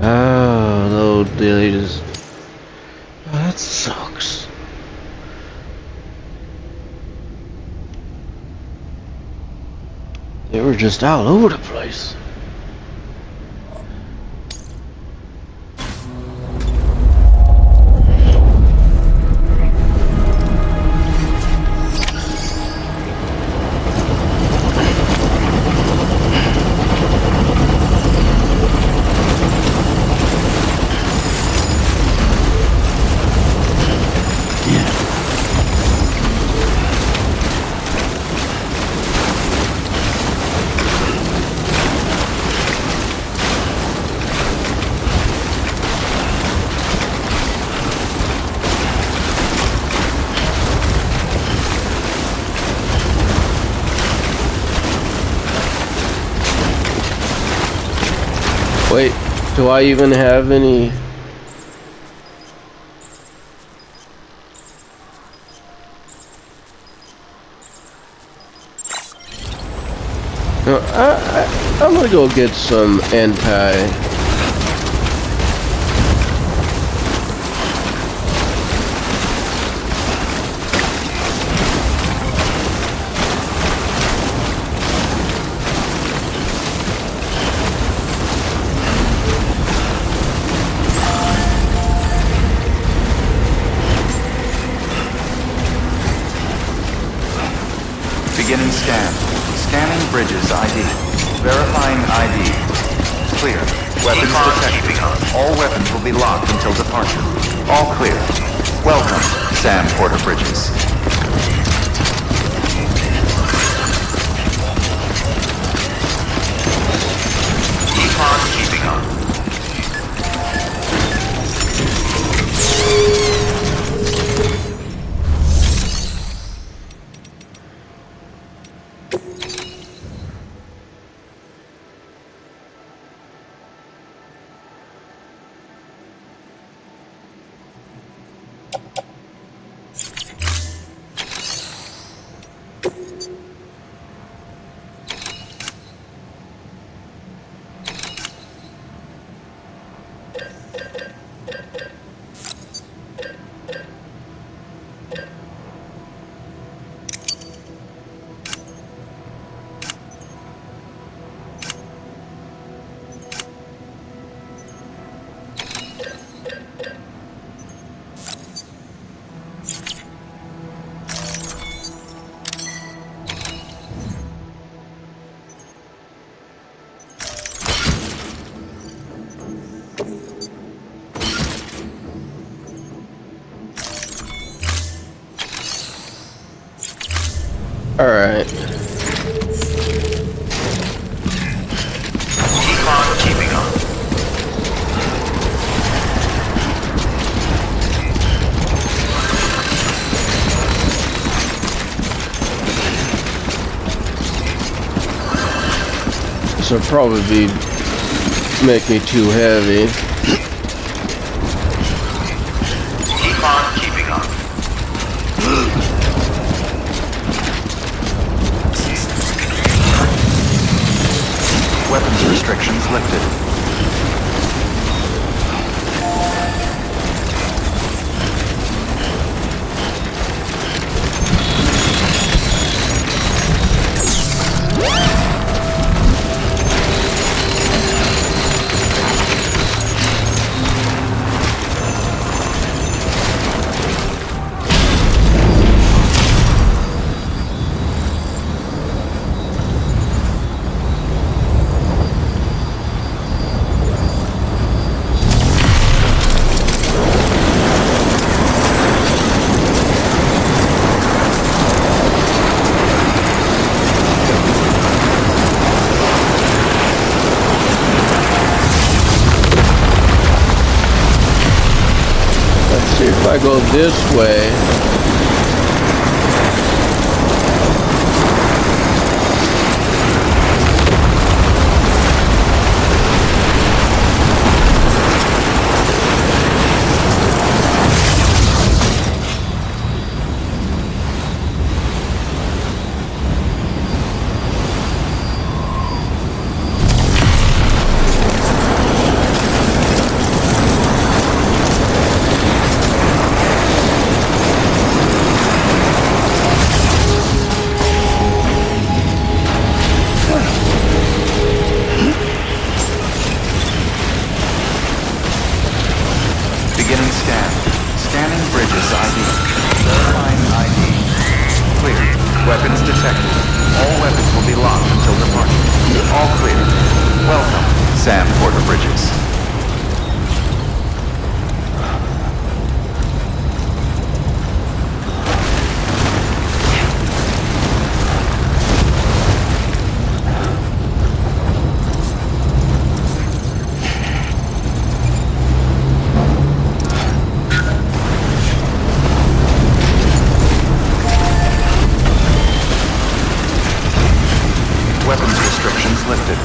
Oh, no, they just... Oh, that sucks. They were just all over the place. Wait, do I even have any? No, I'm gonna go get some anti. Beginning scan. Scanning bridges ID. Verifying ID. Clear. Weapons detected. All weapons will be locked until departure. All clear. Welcome, Sam Porter Bridges. Econ keeping on. All right. Econ keeping on. This will probably make me too heavy. Econ keeping on. Weapons restrictions lifted. If I go this way, detected. All weapons will be locked until departure. All clear. Welcome, Sam Porter Bridges. Weapons restrictions lifted.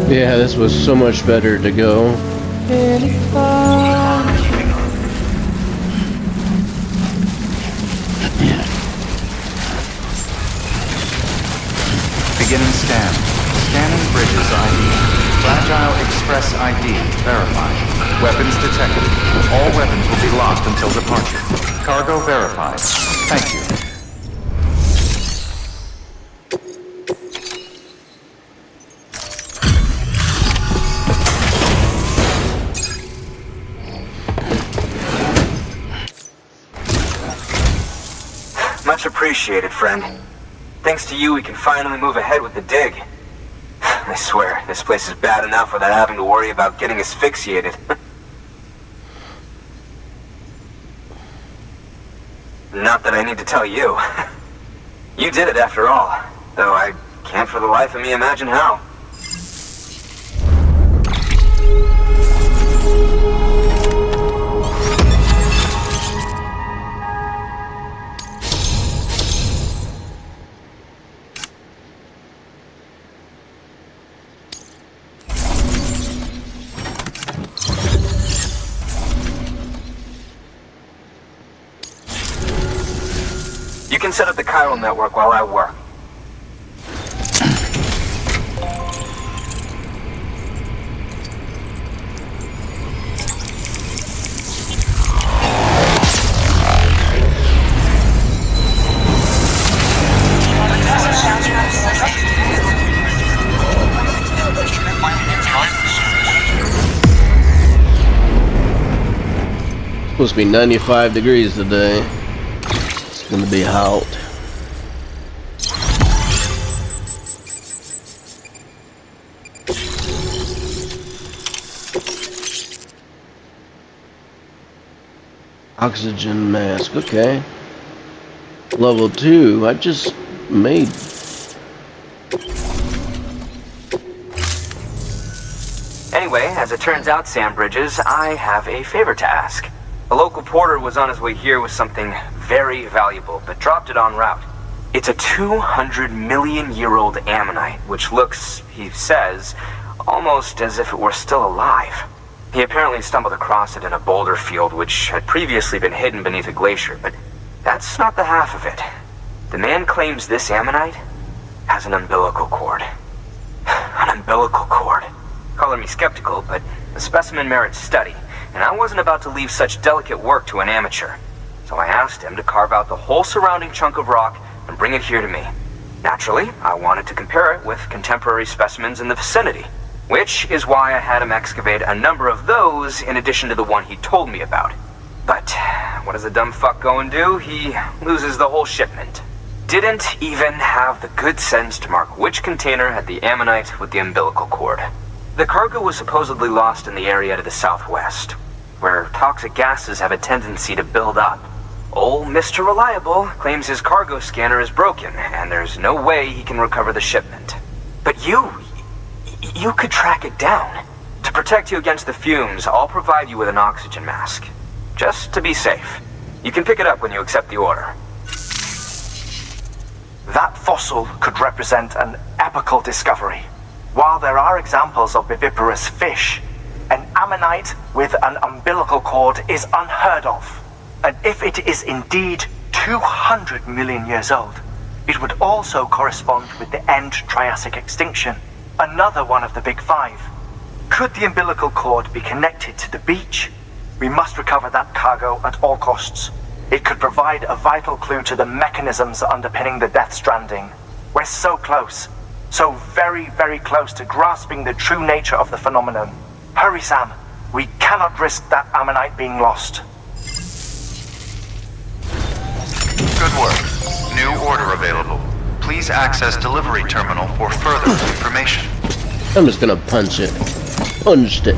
Yeah, this was so much better to go. Beginning scan. Scanning Bridges ID. Fragile Express ID verified. Weapons detected. All weapons will be locked until departure. Cargo verified. Thank you. appreciated, friend. Thanks to you, we can finally move ahead with the dig. I swear, this place is bad enough without having to worry about getting asphyxiated. Not that I need to tell you. You did it after all, though I can't for the life of me imagine how. You can set up the chiral network while I work. Supposed to be 95 degrees today. It's gonna be hot. Oxygen mask, okay. Level 2, I just made. Anyway, as it turns out, Sam Bridges, I have a favor to ask. A local porter was on his way here with something very valuable, but dropped it en route. It's a 200-million-year-old ammonite, which looks, he says, almost as if it were still alive. He apparently stumbled across it in a boulder field which had previously been hidden beneath a glacier, but that's not the half of it. The man claims this ammonite has an umbilical cord. An umbilical cord. Color me skeptical, but the specimen merits study, and I wasn't about to leave such delicate work to an amateur. So I asked him to carve out the whole surrounding chunk of rock and bring it here to me. Naturally, I wanted to compare it with contemporary specimens in the vicinity, which is why I had him excavate a number of those in addition to the one he told me about. But what does the dumb fuck go and do? He loses the whole shipment. Didn't even have the good sense to mark which container had the ammonite with the umbilical cord. The cargo was supposedly lost in the area to the southwest, where toxic gases have a tendency to build up. Old Mr. Reliable claims his cargo scanner is broken, and there's no way he can recover the shipment. But you could track it down. To protect you against the fumes, I'll provide you with an oxygen mask. Just to be safe. You can pick it up when you accept the order. That fossil could represent an epochal discovery. While there are examples of viviparous fish, an ammonite with an umbilical cord is unheard of. And if it is indeed 200 million years old, it would also correspond with the end Triassic extinction, another one of the big five. Could the umbilical cord be connected to the beach? We must recover that cargo at all costs. It could provide a vital clue to the mechanisms underpinning the Death Stranding. We're so close. So very, very close to grasping the true nature of the phenomenon. Hurry, Sam. We cannot risk that ammonite being lost. Good work. New order available. Please access delivery terminal for further information. I'm just gonna punch it. Punched it.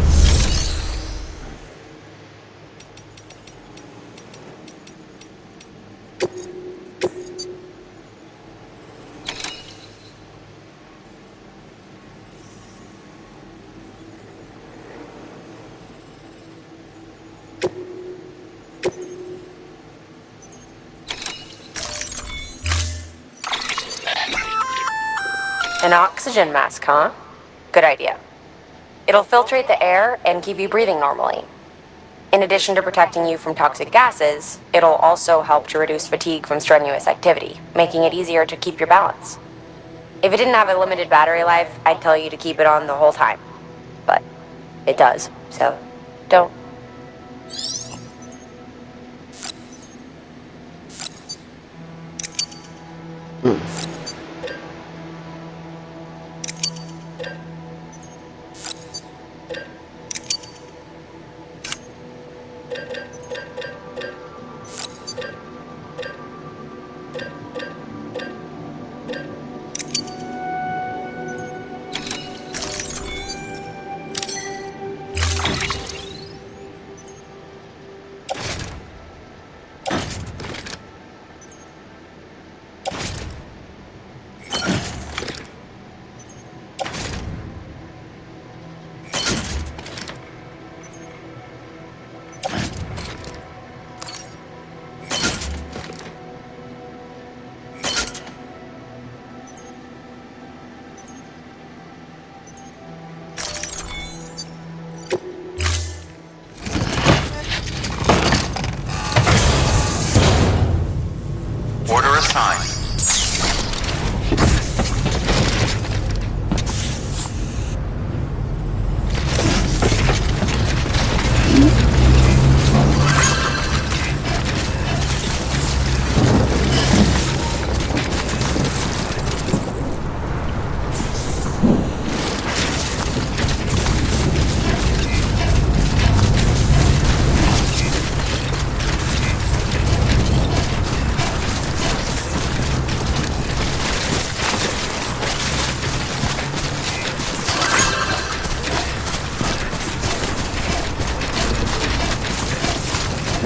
An oxygen mask, huh? Good idea. It'll filtrate the air and keep you breathing normally. In addition to protecting you from toxic gases, it'll also help to reduce fatigue from strenuous activity, making it easier to keep your balance. If it didn't have a limited battery life, I'd tell you to keep it on the whole time. But it does, so don't.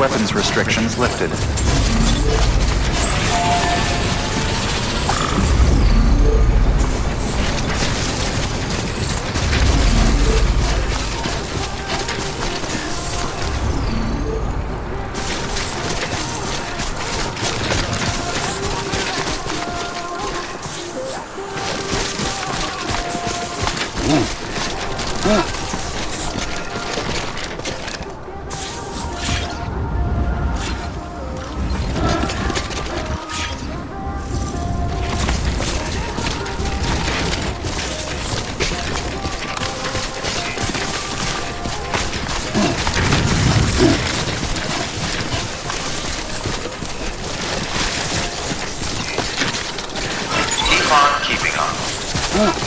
Weapons restrictions lifted. Keep on keeping on.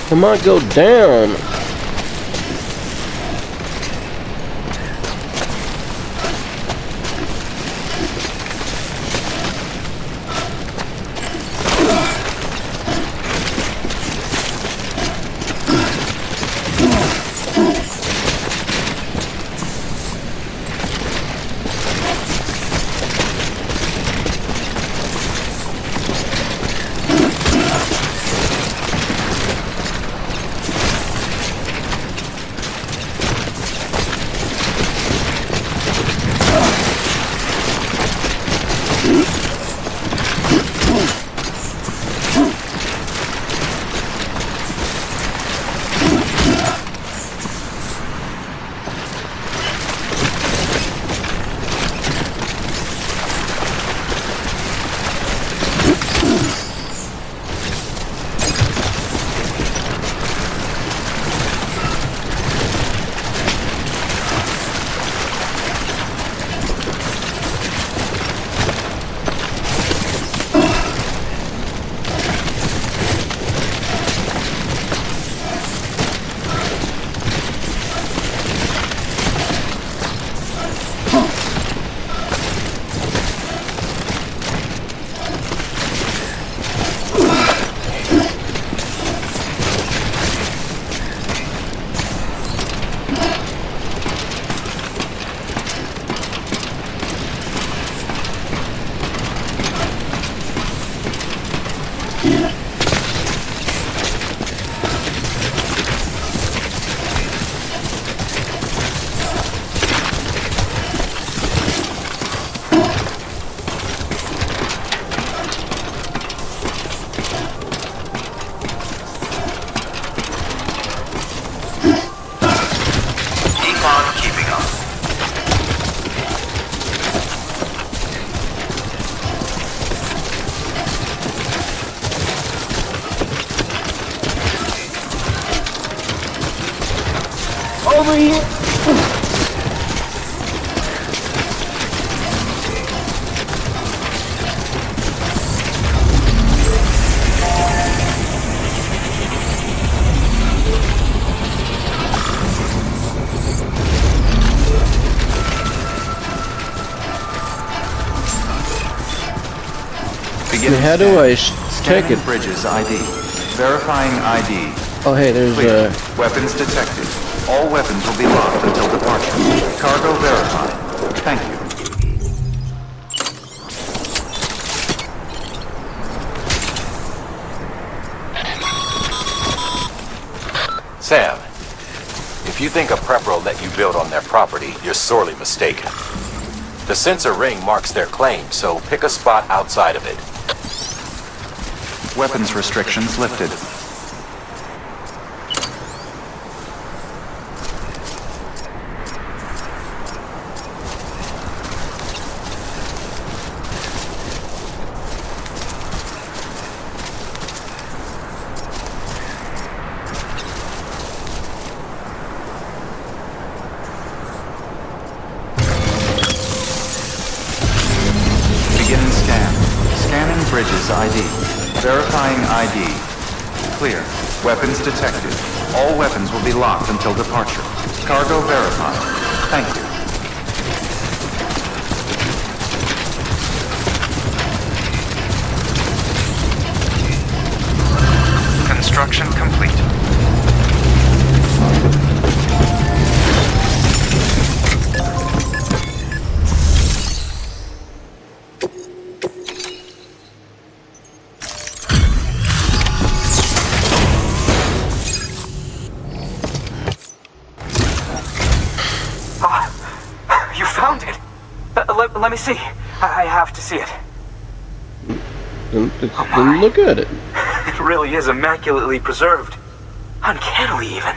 Come on, go down. Over here. How do I check it? Bridges ID. Verifying ID. Oh, hey, there's Clear. Weapons detected. All weapons will be locked until departure. Cargo verified. Thank you. Sam, if you think a prepper will let you build on their property, you're sorely mistaken. The sensor ring marks their claim, so pick a spot outside of it. Weapons restrictions lifted. Beginning scan. Scanning bridges ID. Verifying ID. Clear. Weapons detected. All weapons will be locked until departure. Cargo verified. Thank you. Construction complete. You found it. Let me see. I have to see it. Then look at it. It really is immaculately preserved. Uncannily, even.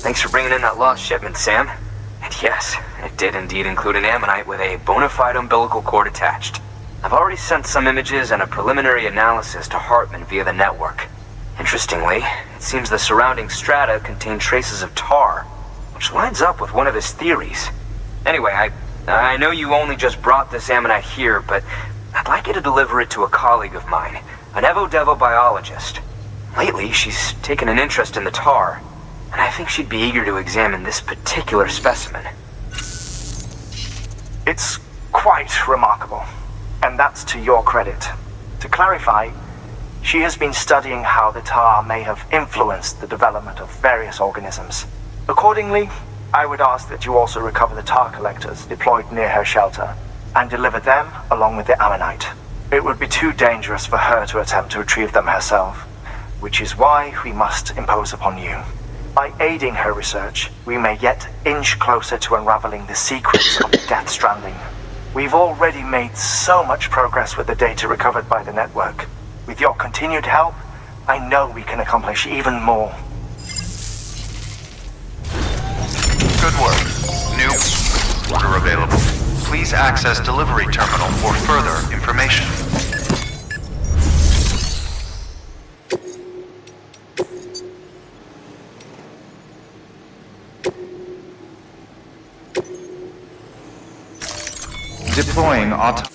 Thanks for bringing in that lost shipment, Sam. And yes, it did indeed include an ammonite with a bona fide umbilical cord attached. I've already sent some images and a preliminary analysis to Hartman via the network. Interestingly, it seems the surrounding strata contain traces of tar, which lines up with one of his theories. Anyway, I know you only just brought this ammonite here, but I'd like you to deliver it to a colleague of mine, an Evo-Devo biologist. Lately, she's taken an interest in the tar, and I think she'd be eager to examine this particular specimen. It's quite remarkable, and that's to your credit. To clarify, she has been studying how the tar may have influenced the development of various organisms. Accordingly, I would ask that you also recover the tar collectors deployed near her shelter and deliver them along with the ammonite. It would be too dangerous for her to attempt to retrieve them herself, which is why we must impose upon you. By aiding her research, we may yet inch closer to unraveling the secrets of Death Stranding. We've already made so much progress with the data recovered by the network. With your continued help, I know we can accomplish even more. Good work. New order available. Please access delivery terminal for further information. Deploying auto...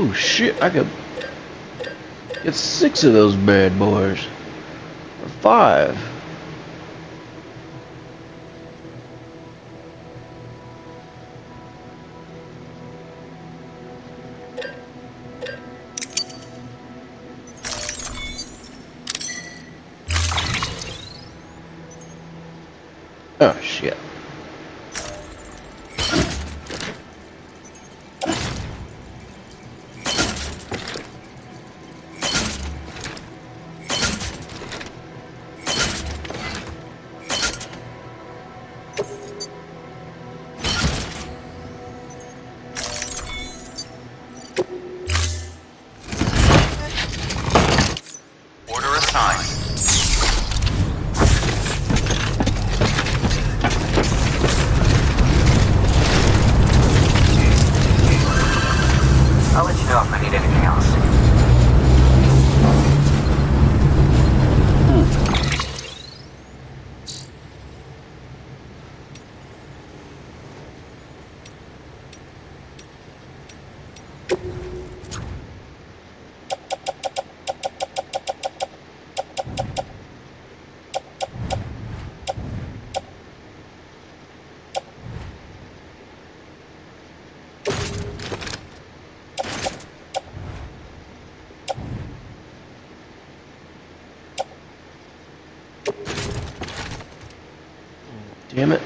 Oh shit, I could get 6 of those bad boys. Or 5. Oh shit. Damn it.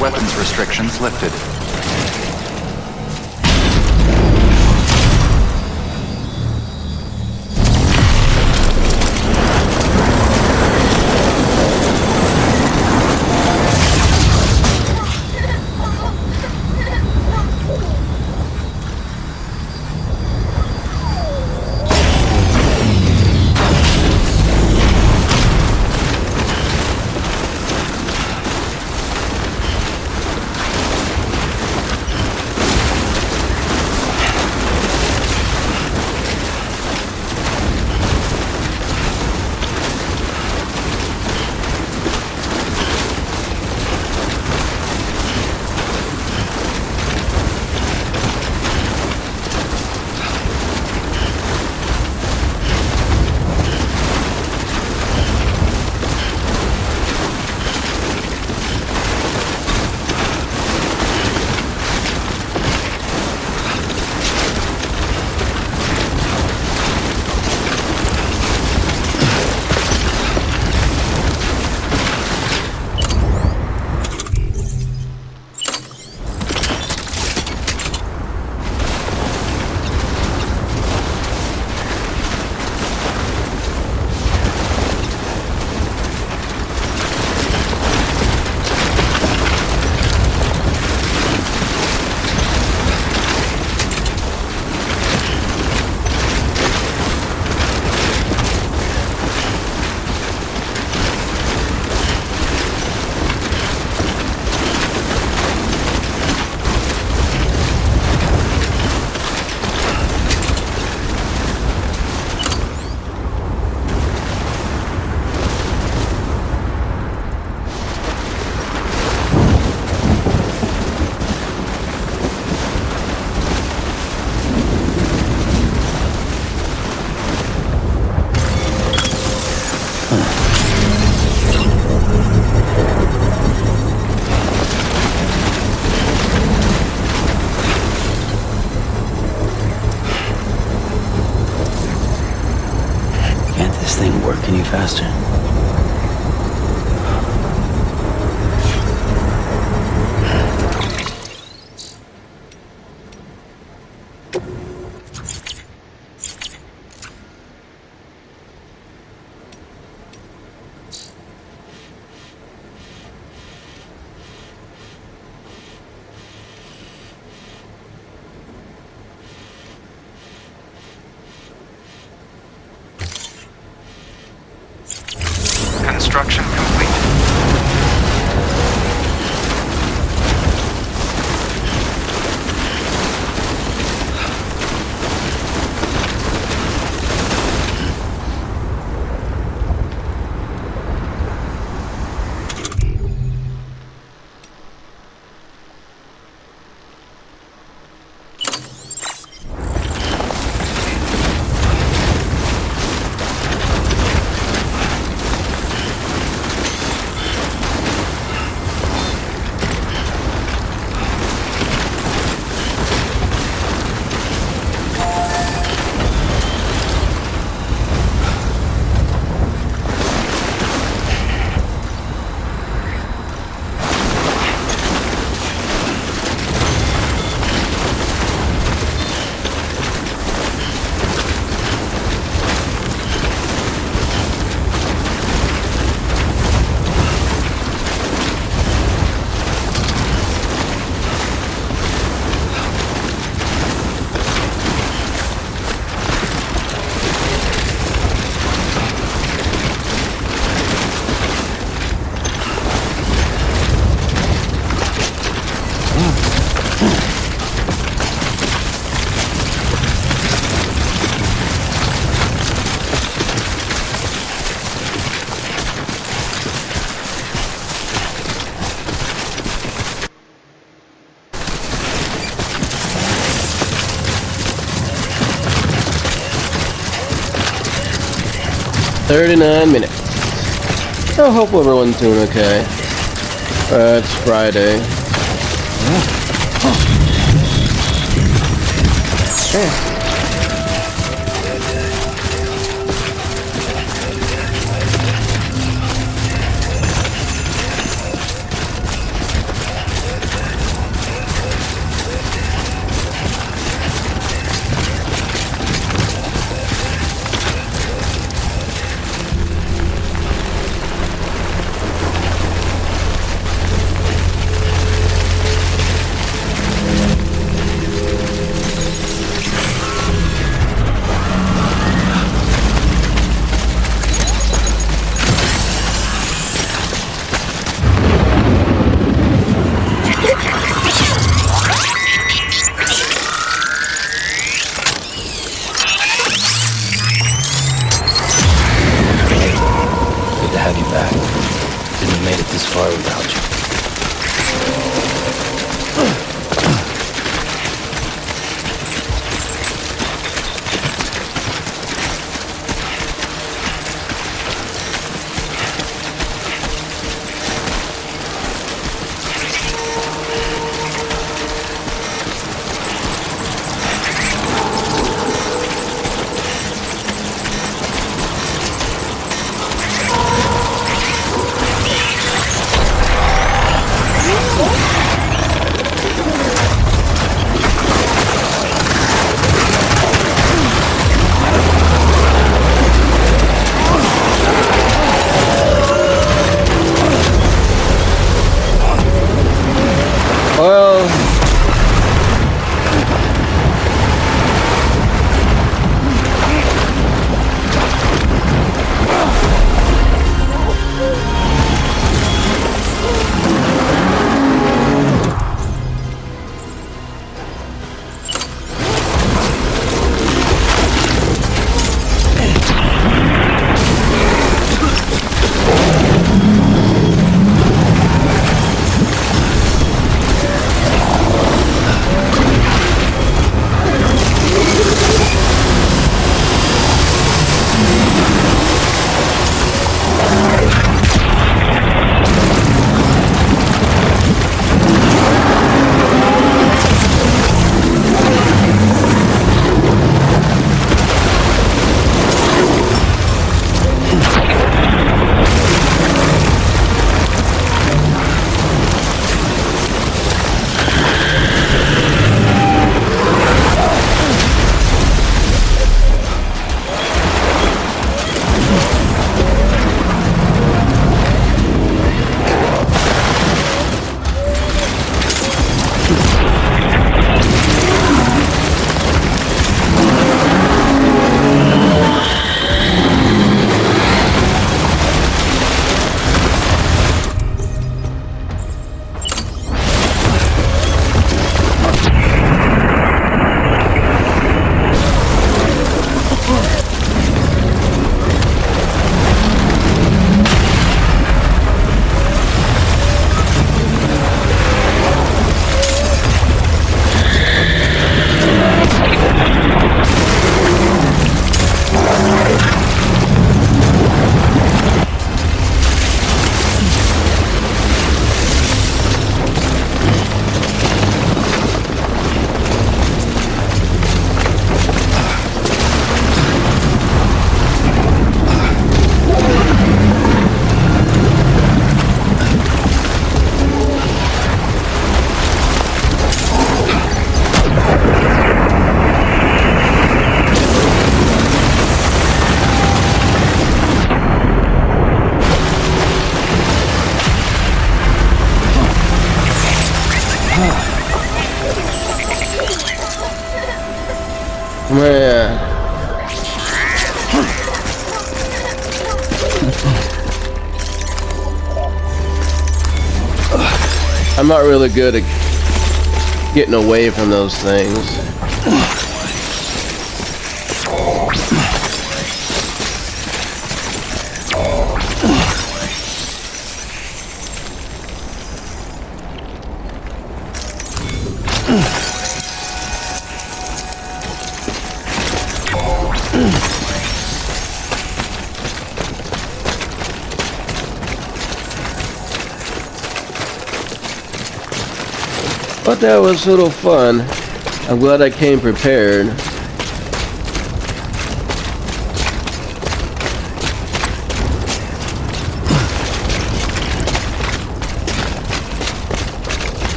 Weapons restrictions lifted. Any faster? Construction complete. 39 minutes. I hope everyone's doing okay. It's Friday. Man. I'm not really good at getting away from those things. But that was a little fun. I'm glad I came prepared.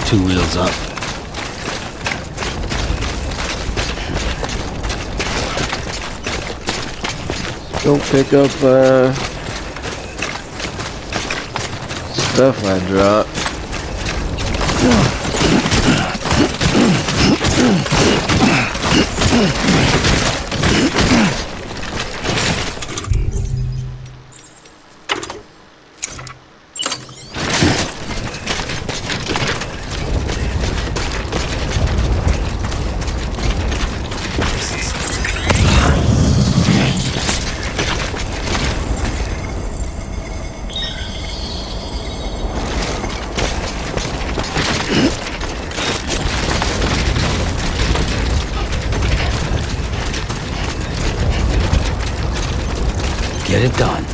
Two wheels up. Go pick up stuff I dropped. Get it done.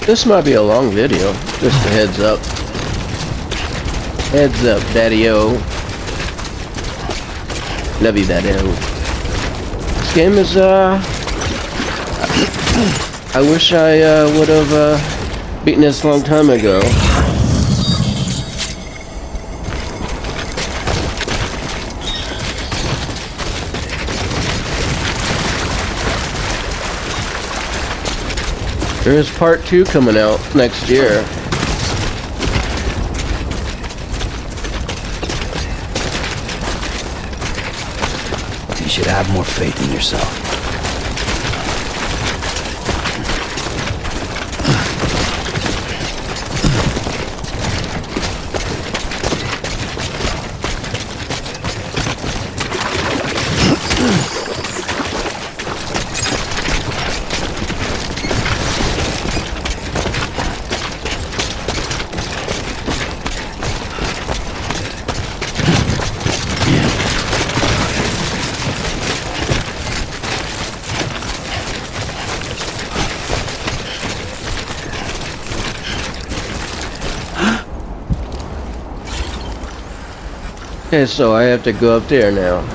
This might be a long video, just a heads up. Heads up, daddy-o. Love you, daddy-o. This game is, I wish I would have beaten this a long time ago. There is part 2 coming out next year. You should have more faith in yourself. Okay, so I have to go up there now.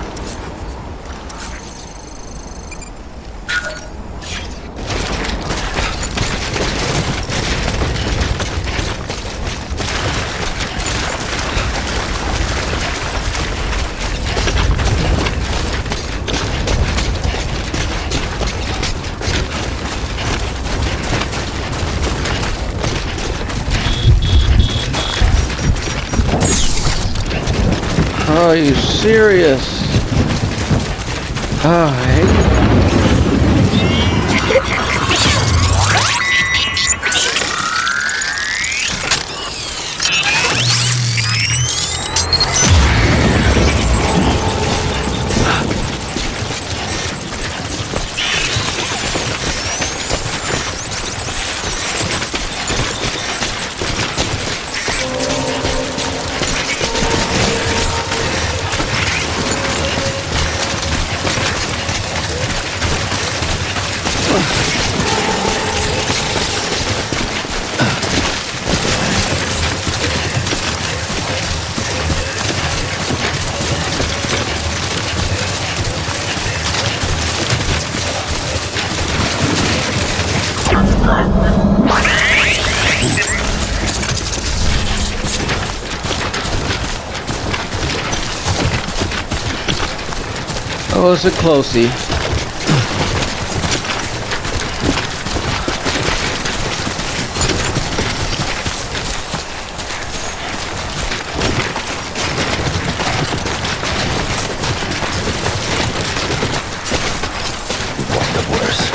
Oh, are you serious? Oh, I hate it. Oh, it's a closey. Walked up worse.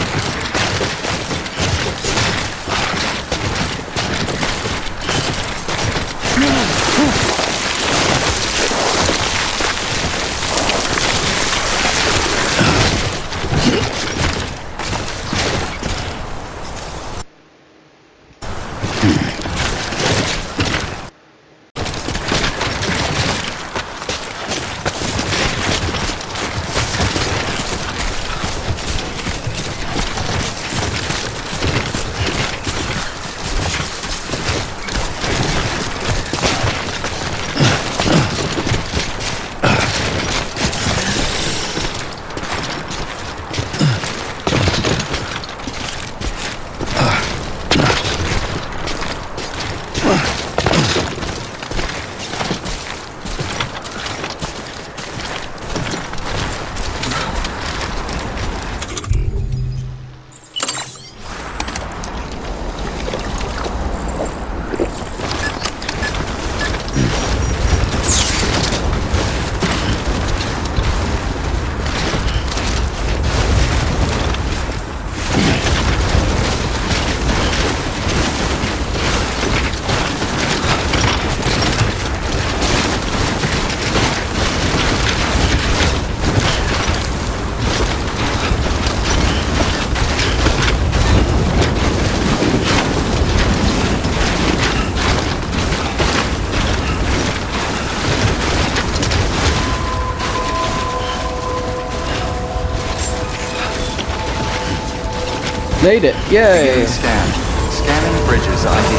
Made it. Yay. Scan. Scanning bridges ID.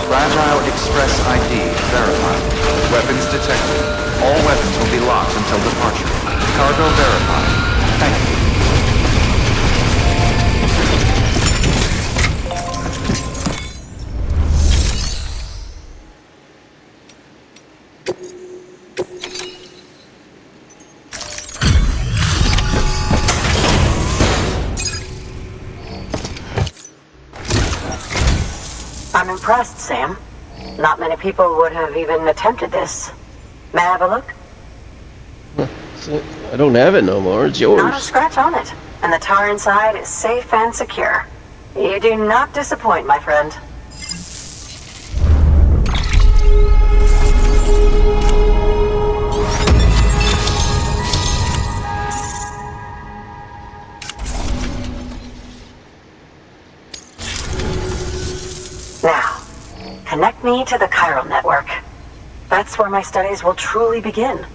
Fragile Express ID verified. Weapons detected. All weapons will be locked until departure. Cargo verified. Thank you. I'm impressed, Sam. Not many people would have even attempted this. May I have a look? I don't have it no more. It's yours. Not a scratch on it. And the tar inside is safe and secure. You do not disappoint, my friend. Now, connect me to the chiral network. That's where my studies will truly begin.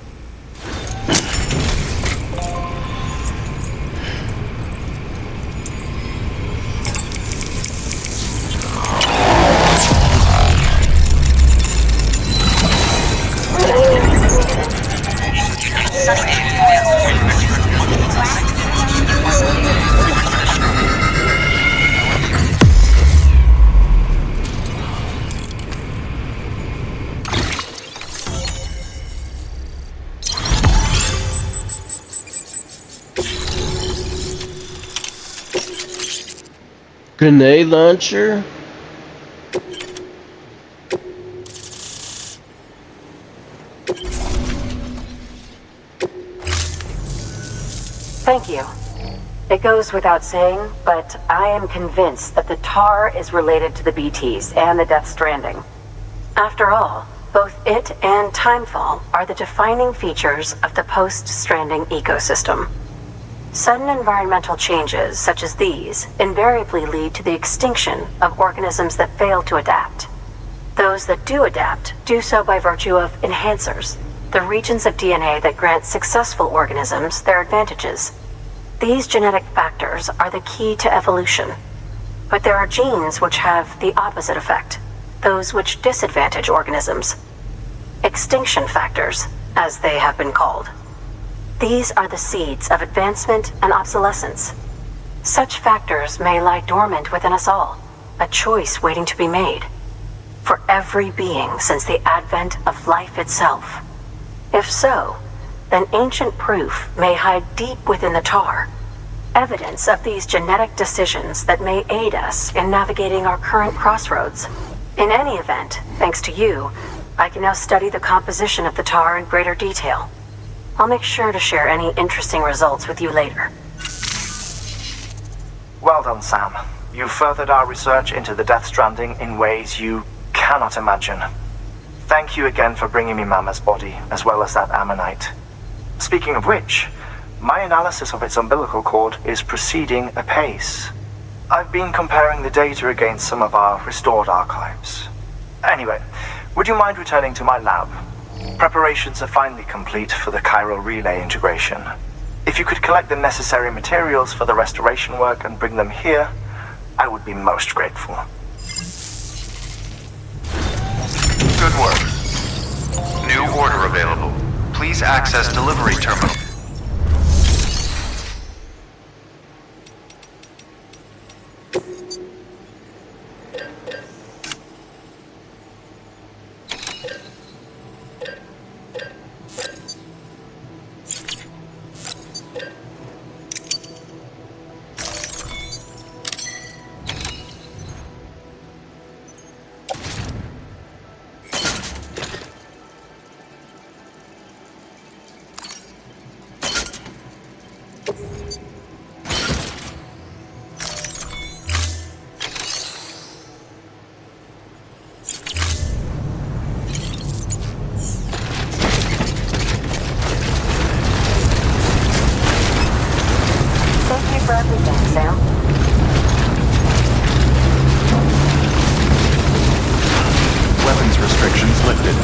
Grenade launcher? Thank you. It goes without saying, but I am convinced that the tar is related to the BTs and the Death Stranding. After all, both it and Timefall are the defining features of the post-Stranding ecosystem. Sudden environmental changes such as these invariably lead to the extinction of organisms that fail to adapt. Those that do adapt do so by virtue of enhancers, the regions of DNA that grant successful organisms their advantages. These genetic factors are the key to evolution. But there are genes which have the opposite effect, those which disadvantage organisms. Extinction factors, as they have been called. These are the seeds of advancement and obsolescence. Such factors may lie dormant within us all, a choice waiting to be made. For every being since the advent of life itself. If so, then ancient proof may hide deep within the tar. Evidence of these genetic decisions that may aid us in navigating our current crossroads. In any event, thanks to you, I can now study the composition of the tar in greater detail. I'll make sure to share any interesting results with you later. Well done, Sam. You furthered our research into the Death Stranding in ways you cannot imagine. Thank you again for bringing me Mama's body, as well as that ammonite. Speaking of which, my analysis of its umbilical cord is proceeding apace. I've been comparing the data against some of our restored archives. Anyway, would you mind returning to my lab? Preparations are finally complete for the chiral relay integration. If you could collect the necessary materials for the restoration work and bring them here, I would be most grateful. Good work. New order available. Please access delivery terminal. Thank you for everything, Sam. Weapons restrictions lifted.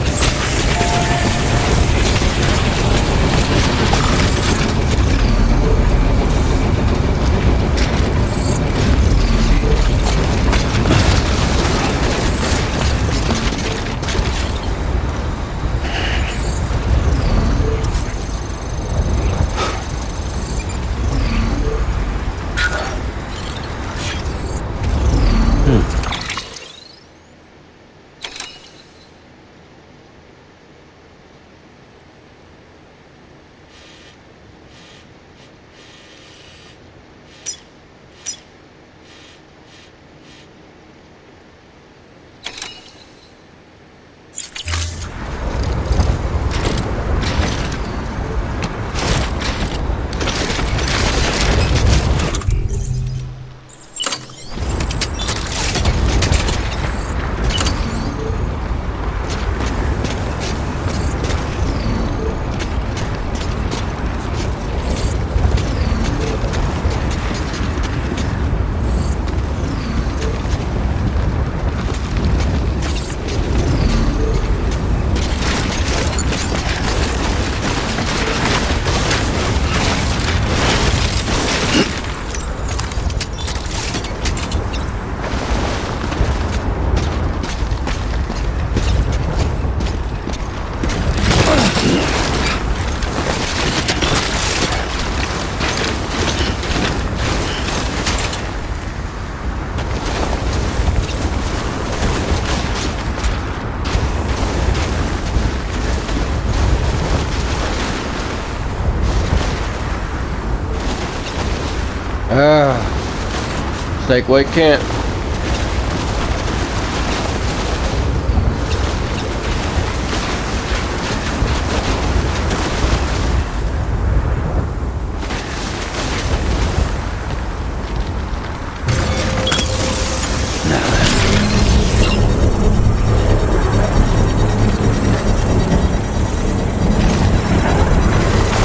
Take what you can't.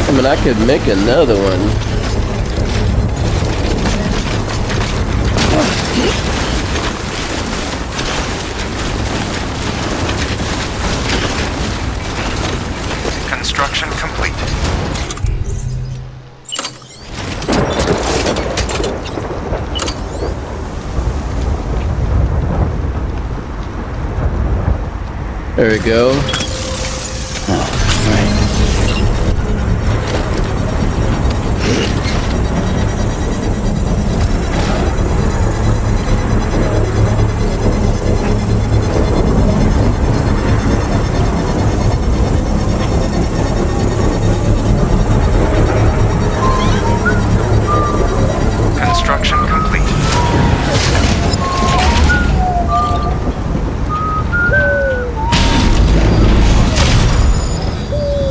I mean, I could make another one. Construction complete. There we go.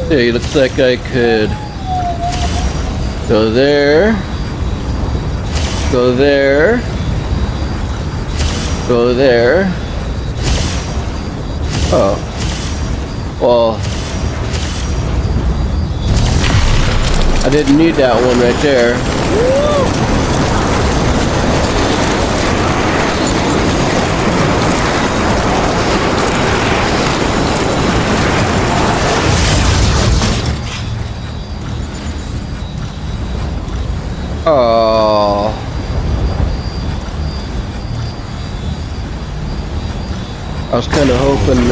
Hey, looks like I could go there, go there, go there. Oh, well, I didn't need that one right there. Oh. I was kind of hoping,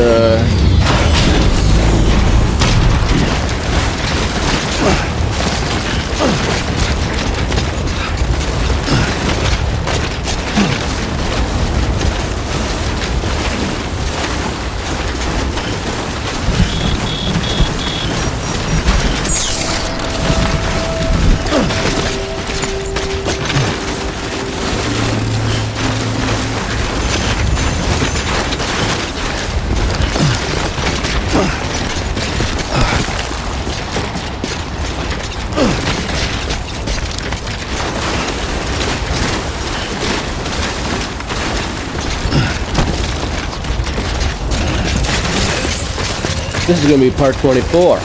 this is going to be part 24.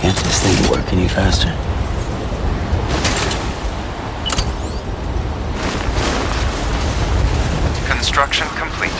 Can't this thing work any faster? Construction complete.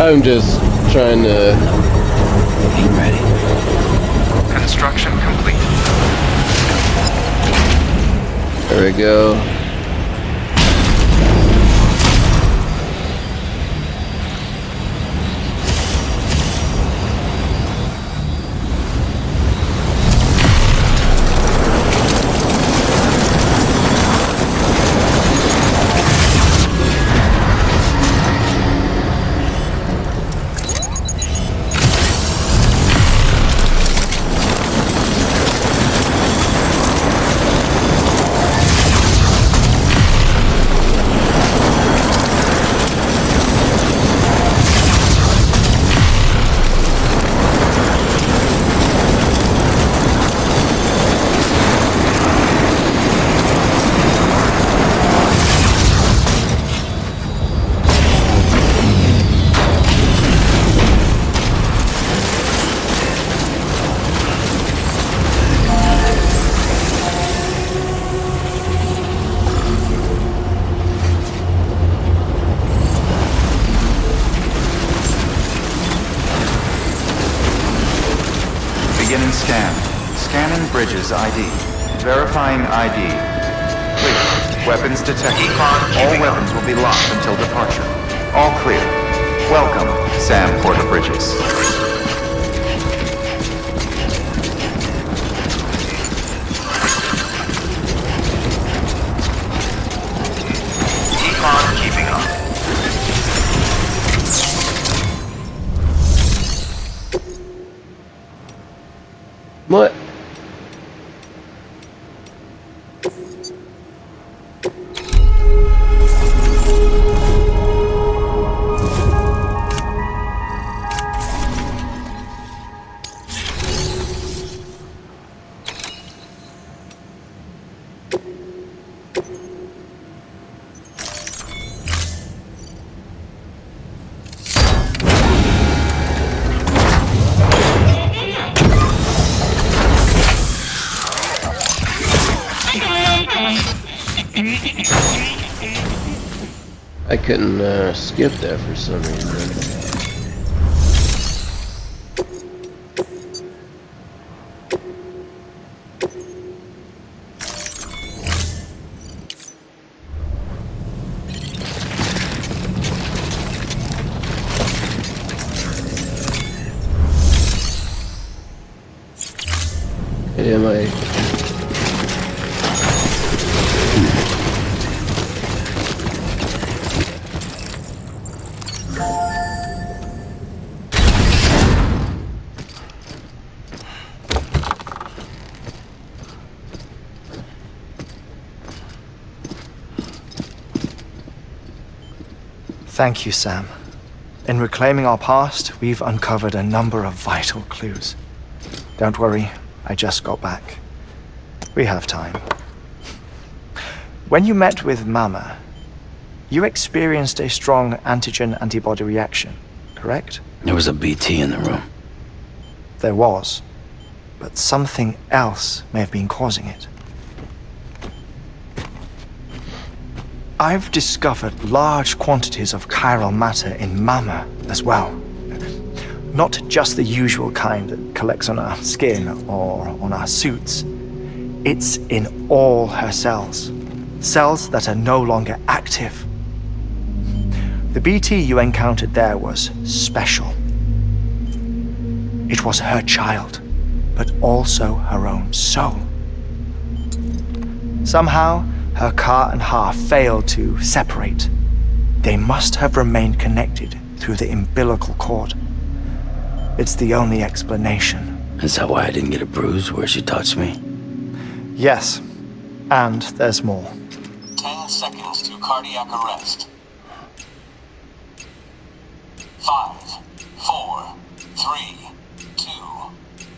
I'm just trying to... Ain't ready. Construction complete. There we go. Beginning scan. Scanning bridges ID. Verifying ID. Clear. Weapons detected. All weapons will be locked until departure. All clear. Welcome, Sam Porter Bridges. Keep on keeping on. What? I couldn't skip that for some reason. Am I? Thank you, Sam. In reclaiming our past, we've uncovered a number of vital clues. Don't worry, I just got back. We have time. When you met with Mama, you experienced a strong antigen-antibody reaction, correct? There was a BT in the room. There was, but something else may have been causing it. I've discovered large quantities of chiral matter in Mama as well. Not just the usual kind that collects on our skin or on our suits. It's in all her cells. Cells that are no longer active. The BT you encountered there was special. It was her child, but also her own soul. Somehow, her Ka and Ha failed to separate. They must have remained connected through the umbilical cord. It's the only explanation. Is that why I didn't get a bruise where she touched me? Yes, and there's more. 10 seconds to cardiac arrest. 5, 4, 3, 2,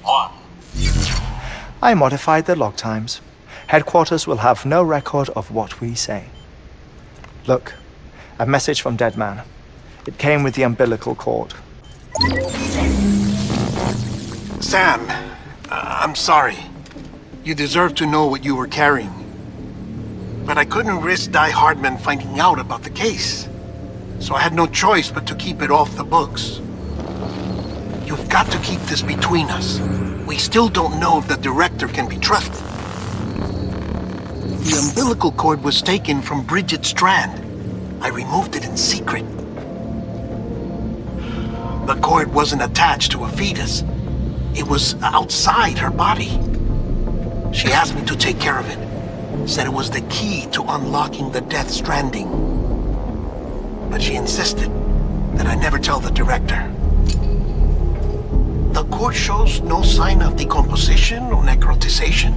1. I modified the log times. Headquarters will have no record of what we say. Look, a message from Dead Man. It came with the umbilical cord. Sam, I'm sorry. You deserve to know what you were carrying. But I couldn't risk Die Hardman finding out about the case. So I had no choice but to keep it off the books. You've got to keep this between us. We still don't know if the director can be trusted. The umbilical cord was taken from Bridget Strand. I removed it in secret. The cord wasn't attached to a fetus. It was outside her body. She asked me to take care of it. Said it was the key to unlocking the Death Stranding. But she insisted that I never tell the director. The cord shows no sign of decomposition or necrotization.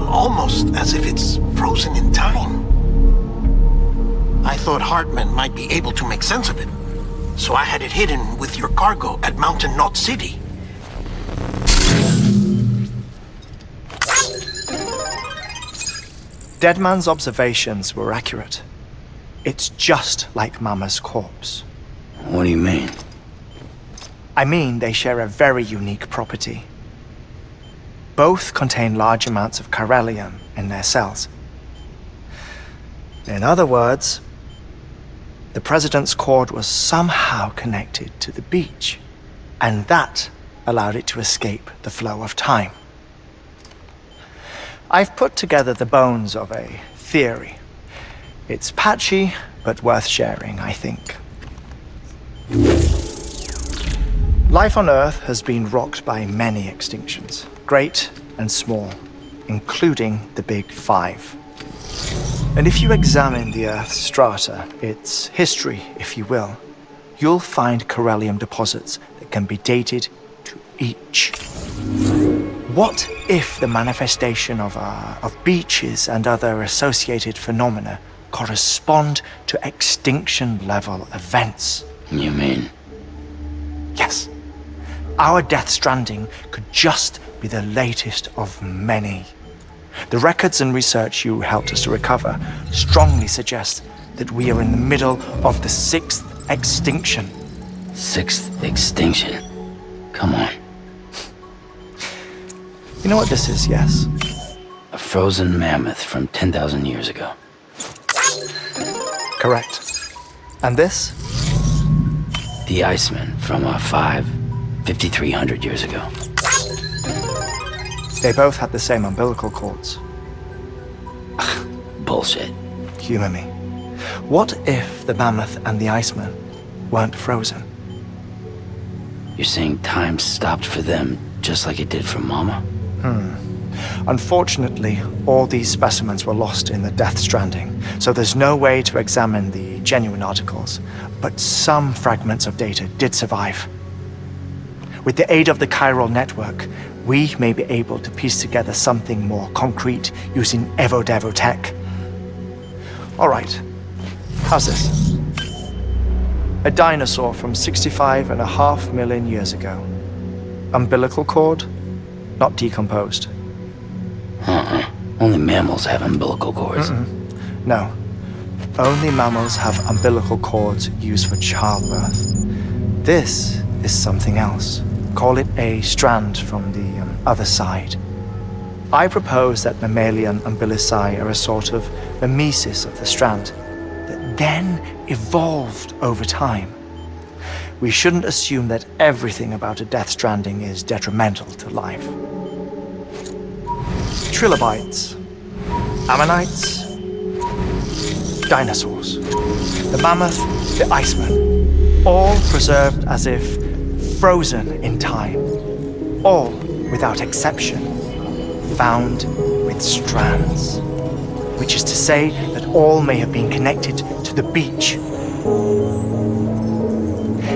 Almost as if it's frozen in time. I thought Hartman might be able to make sense of it, so I had it hidden with your cargo at Mountain Knot City. Deadman's observations were accurate. It's just like Mama's corpse. What do you mean? I mean they share a very unique property. Both contain large amounts of chiralium in their cells. In other words, the President's cord was somehow connected to the beach, and that allowed it to escape the flow of time. I've put together the bones of a theory. It's patchy, but worth sharing, I think. Life on Earth has been rocked by many extinctions, great and small, including the Big Five. And if you examine the Earth's strata, its history, if you will, you'll find chiralium deposits that can be dated to each. What if the manifestation of beaches and other associated phenomena correspond to extinction-level events? You mean? Yes. Our Death Stranding could just be the latest of many. The records and research you helped us to recover strongly suggest that we are in the middle of the 6th extinction. 6th extinction? Come on. You know what this is, yes? A frozen mammoth from 10,000 years ago. Correct. And this? The Iceman from 5,300 years ago. They both had the same umbilical cords. Bullshit. Humor me. What if the mammoth and the Iceman weren't frozen? You're saying time stopped for them just like it did for Mama? Unfortunately, all these specimens were lost in the Death Stranding, so there's no way to examine the genuine articles, but some fragments of data did survive. With the aid of the chiral network, we may be able to piece together something more concrete using Evo-Devo tech. All right, how's this? A dinosaur from 65.5 million years ago. Umbilical cord, not decomposed. Only mammals have umbilical cords. No. Only mammals have umbilical cords used for childbirth. This is something else. Call it a strand from the other side. I propose that mammalian umbilici are a sort of mimesis of the strand that then evolved over time. We shouldn't assume that everything about a Death Stranding is detrimental to life. Trilobites, ammonites, dinosaurs, the mammoth, the iceman, all preserved as if frozen in time, all without exception found with strands, which is to say that all may have been connected to the beach.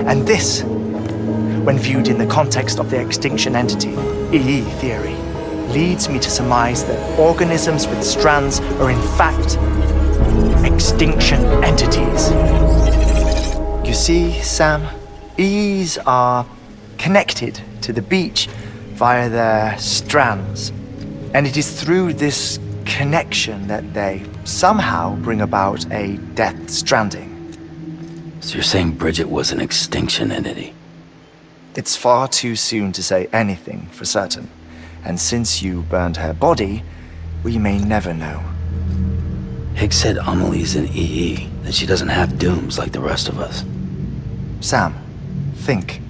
And this, when viewed in the context of the extinction entity, EE theory, leads me to surmise that organisms with strands are in fact extinction entities. You see, Sam, EEs are connected to the beach via their strands. And it is through this connection that they somehow bring about a Death Stranding. So you're saying Bridget was an extinction entity? It's far too soon to say anything for certain. And since you burned her body, we may never know. Higgs said Amelie's an EE, that she doesn't have dooms like the rest of us. Sam, think.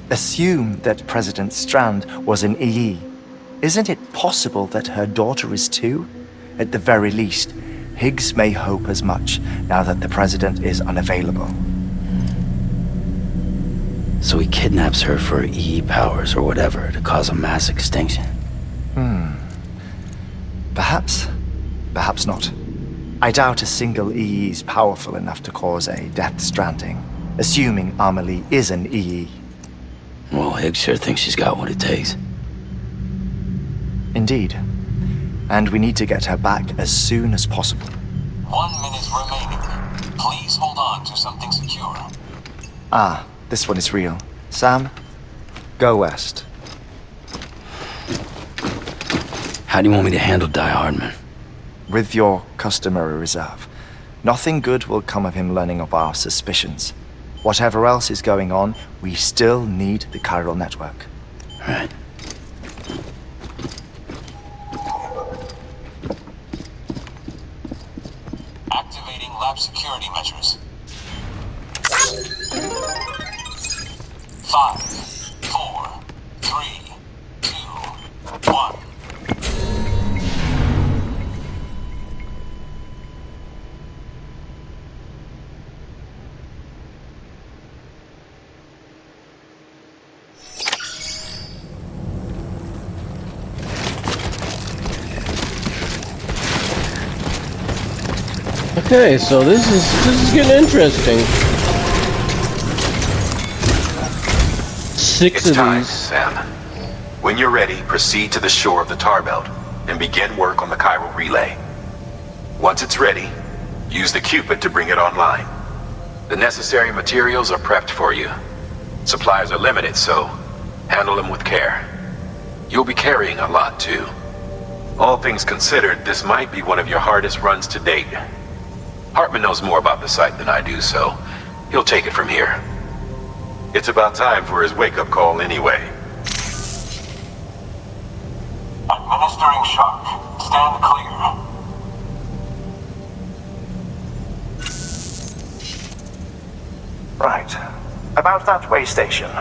Assume that President Strand was an EE. Isn't it possible that her daughter is too? At the very least, Higgs may hope as much now that the president is unavailable. So he kidnaps her for EE powers or whatever to cause a mass extinction. Perhaps. Perhaps not. I doubt a single EE is powerful enough to cause a Death Stranding, assuming Amelie is an EE. Well, Higgs sure thinks she's got what it takes. Indeed. And we need to get her back as soon as possible. 1 minute remaining. Please hold on to something secure. Ah, this one is real. Sam, go west. How do you want me to handle Die Hardman? With your customary reserve. Nothing good will come of him learning of our suspicions. Whatever else is going on, we still need the chiral network. Right. Activating lab security measures. 5, 4, 3, 2, 1. Okay, so this is getting interesting. 6 It's of time, these. Sam. When you're ready, proceed to the shore of the tar belt and begin work on the chiral relay. Once it's ready, use the Cupid to bring it online. The necessary materials are prepped for you. Supplies are limited, so handle them with care. You'll be carrying a lot, too. All things considered, this might be one of your hardest runs to date. Hartman knows more about the site than I do, so he'll take it from here. It's about time for his wake-up call anyway. Administering shock. Stand clear. Right. About that way station.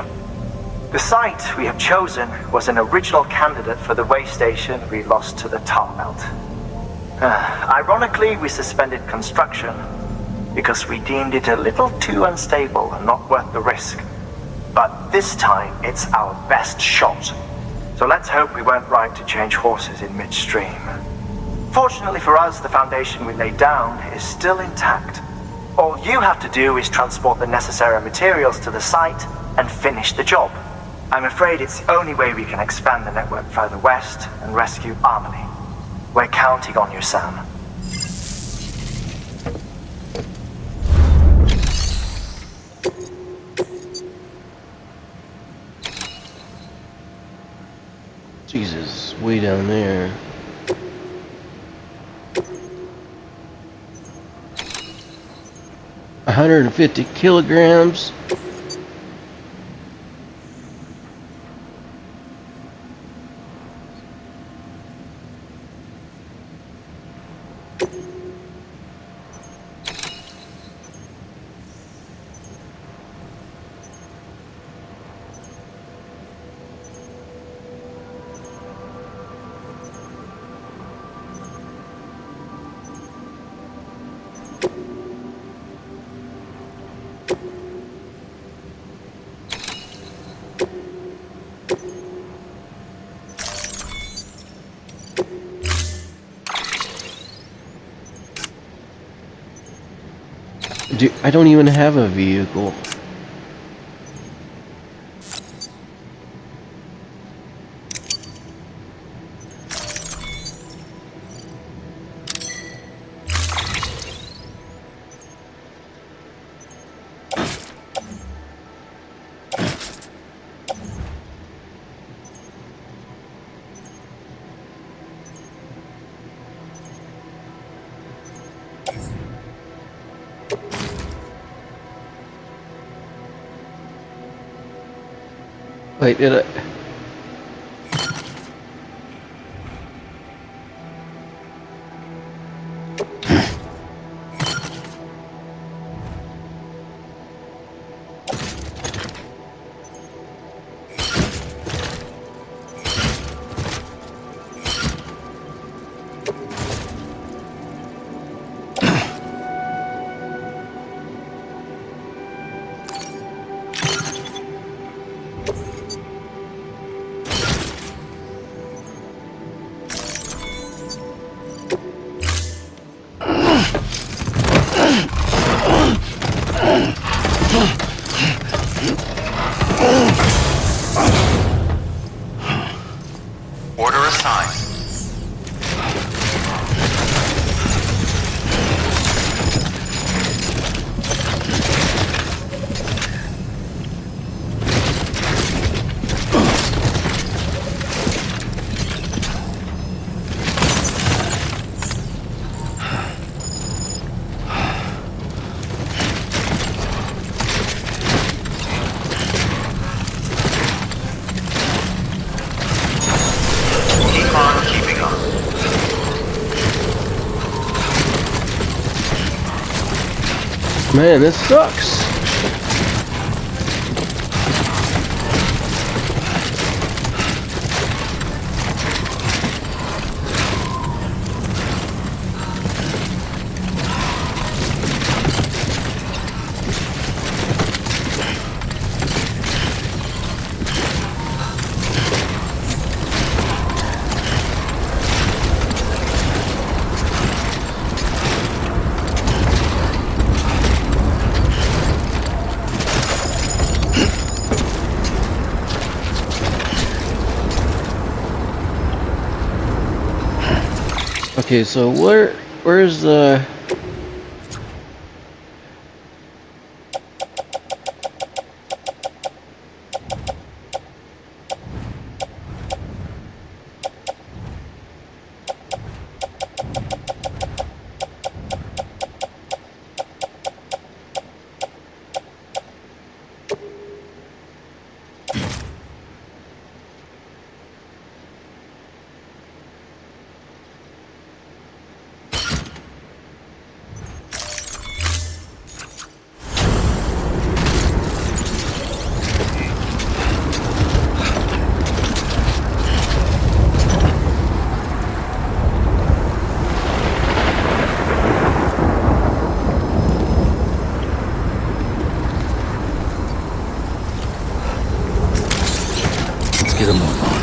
The site we have chosen was an original candidate for the way station we lost to the tar belt. Ironically, we suspended construction because we deemed it a little too unstable and not worth the risk. But this time, it's our best shot. So let's hope we weren't right to change horses in midstream. Fortunately for us, the foundation we laid down is still intact. All you have to do is transport the necessary materials to the site and finish the job. I'm afraid it's the only way we can expand the network further west and rescue Amelie. We're counting on you, Sam. Jesus, way down there. $150 kilograms. I don't even have a vehicle. Wait, did I? Order assigned. Keep on keeping on. Man, this sucks. Okay, so where's the... Let's get a move on.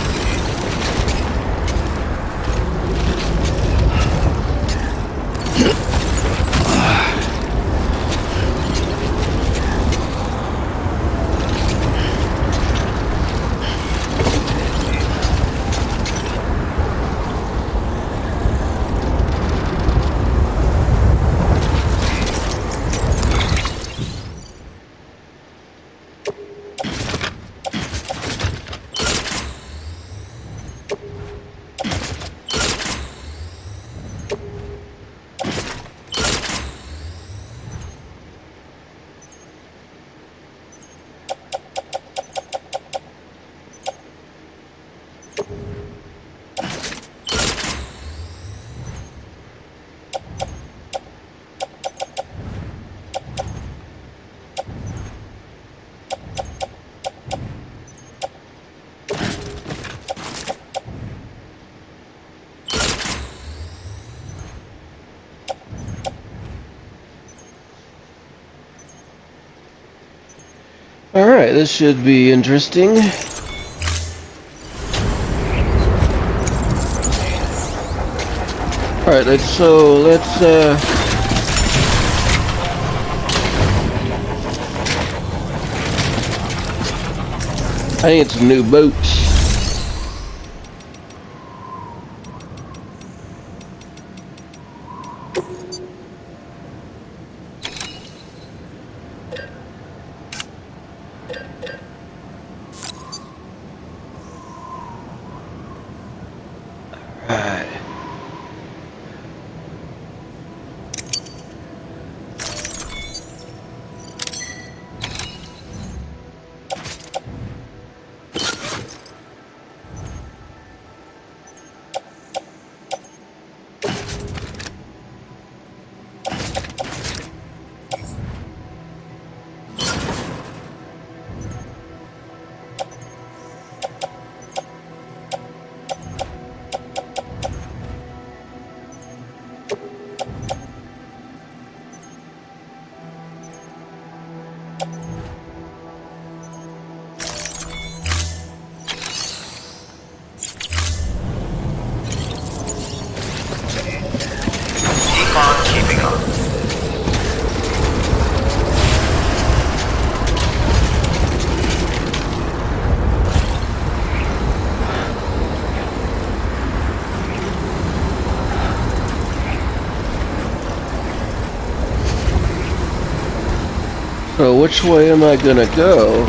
Alright, this should be interesting. Alright, let's I need some new boots. Alright. Keep on keeping on. So which way am I gonna go?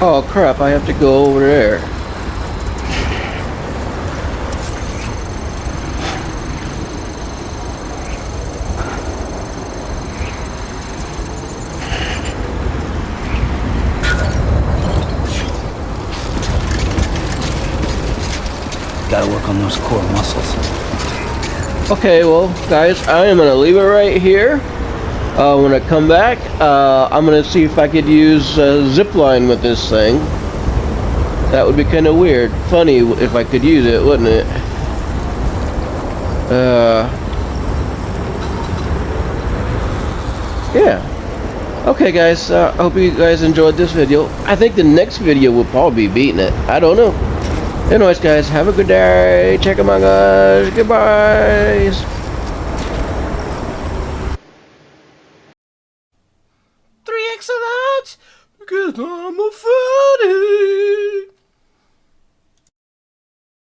Oh crap, I have to go over there. Gotta work on those core muscles. Okay, well guys, I am gonna leave it right here. When I come back, I'm gonna see if I could use zip line with this thing. That would be kind of weird. Funny if I could use it, wouldn't it? Yeah. Okay guys, I hope you guys enjoyed this video. I think the next video will probably be beating it. I don't know. Anyways guys, have a good day. Check Among Us. Goodbye. 3 excellent, because I'm a fatty.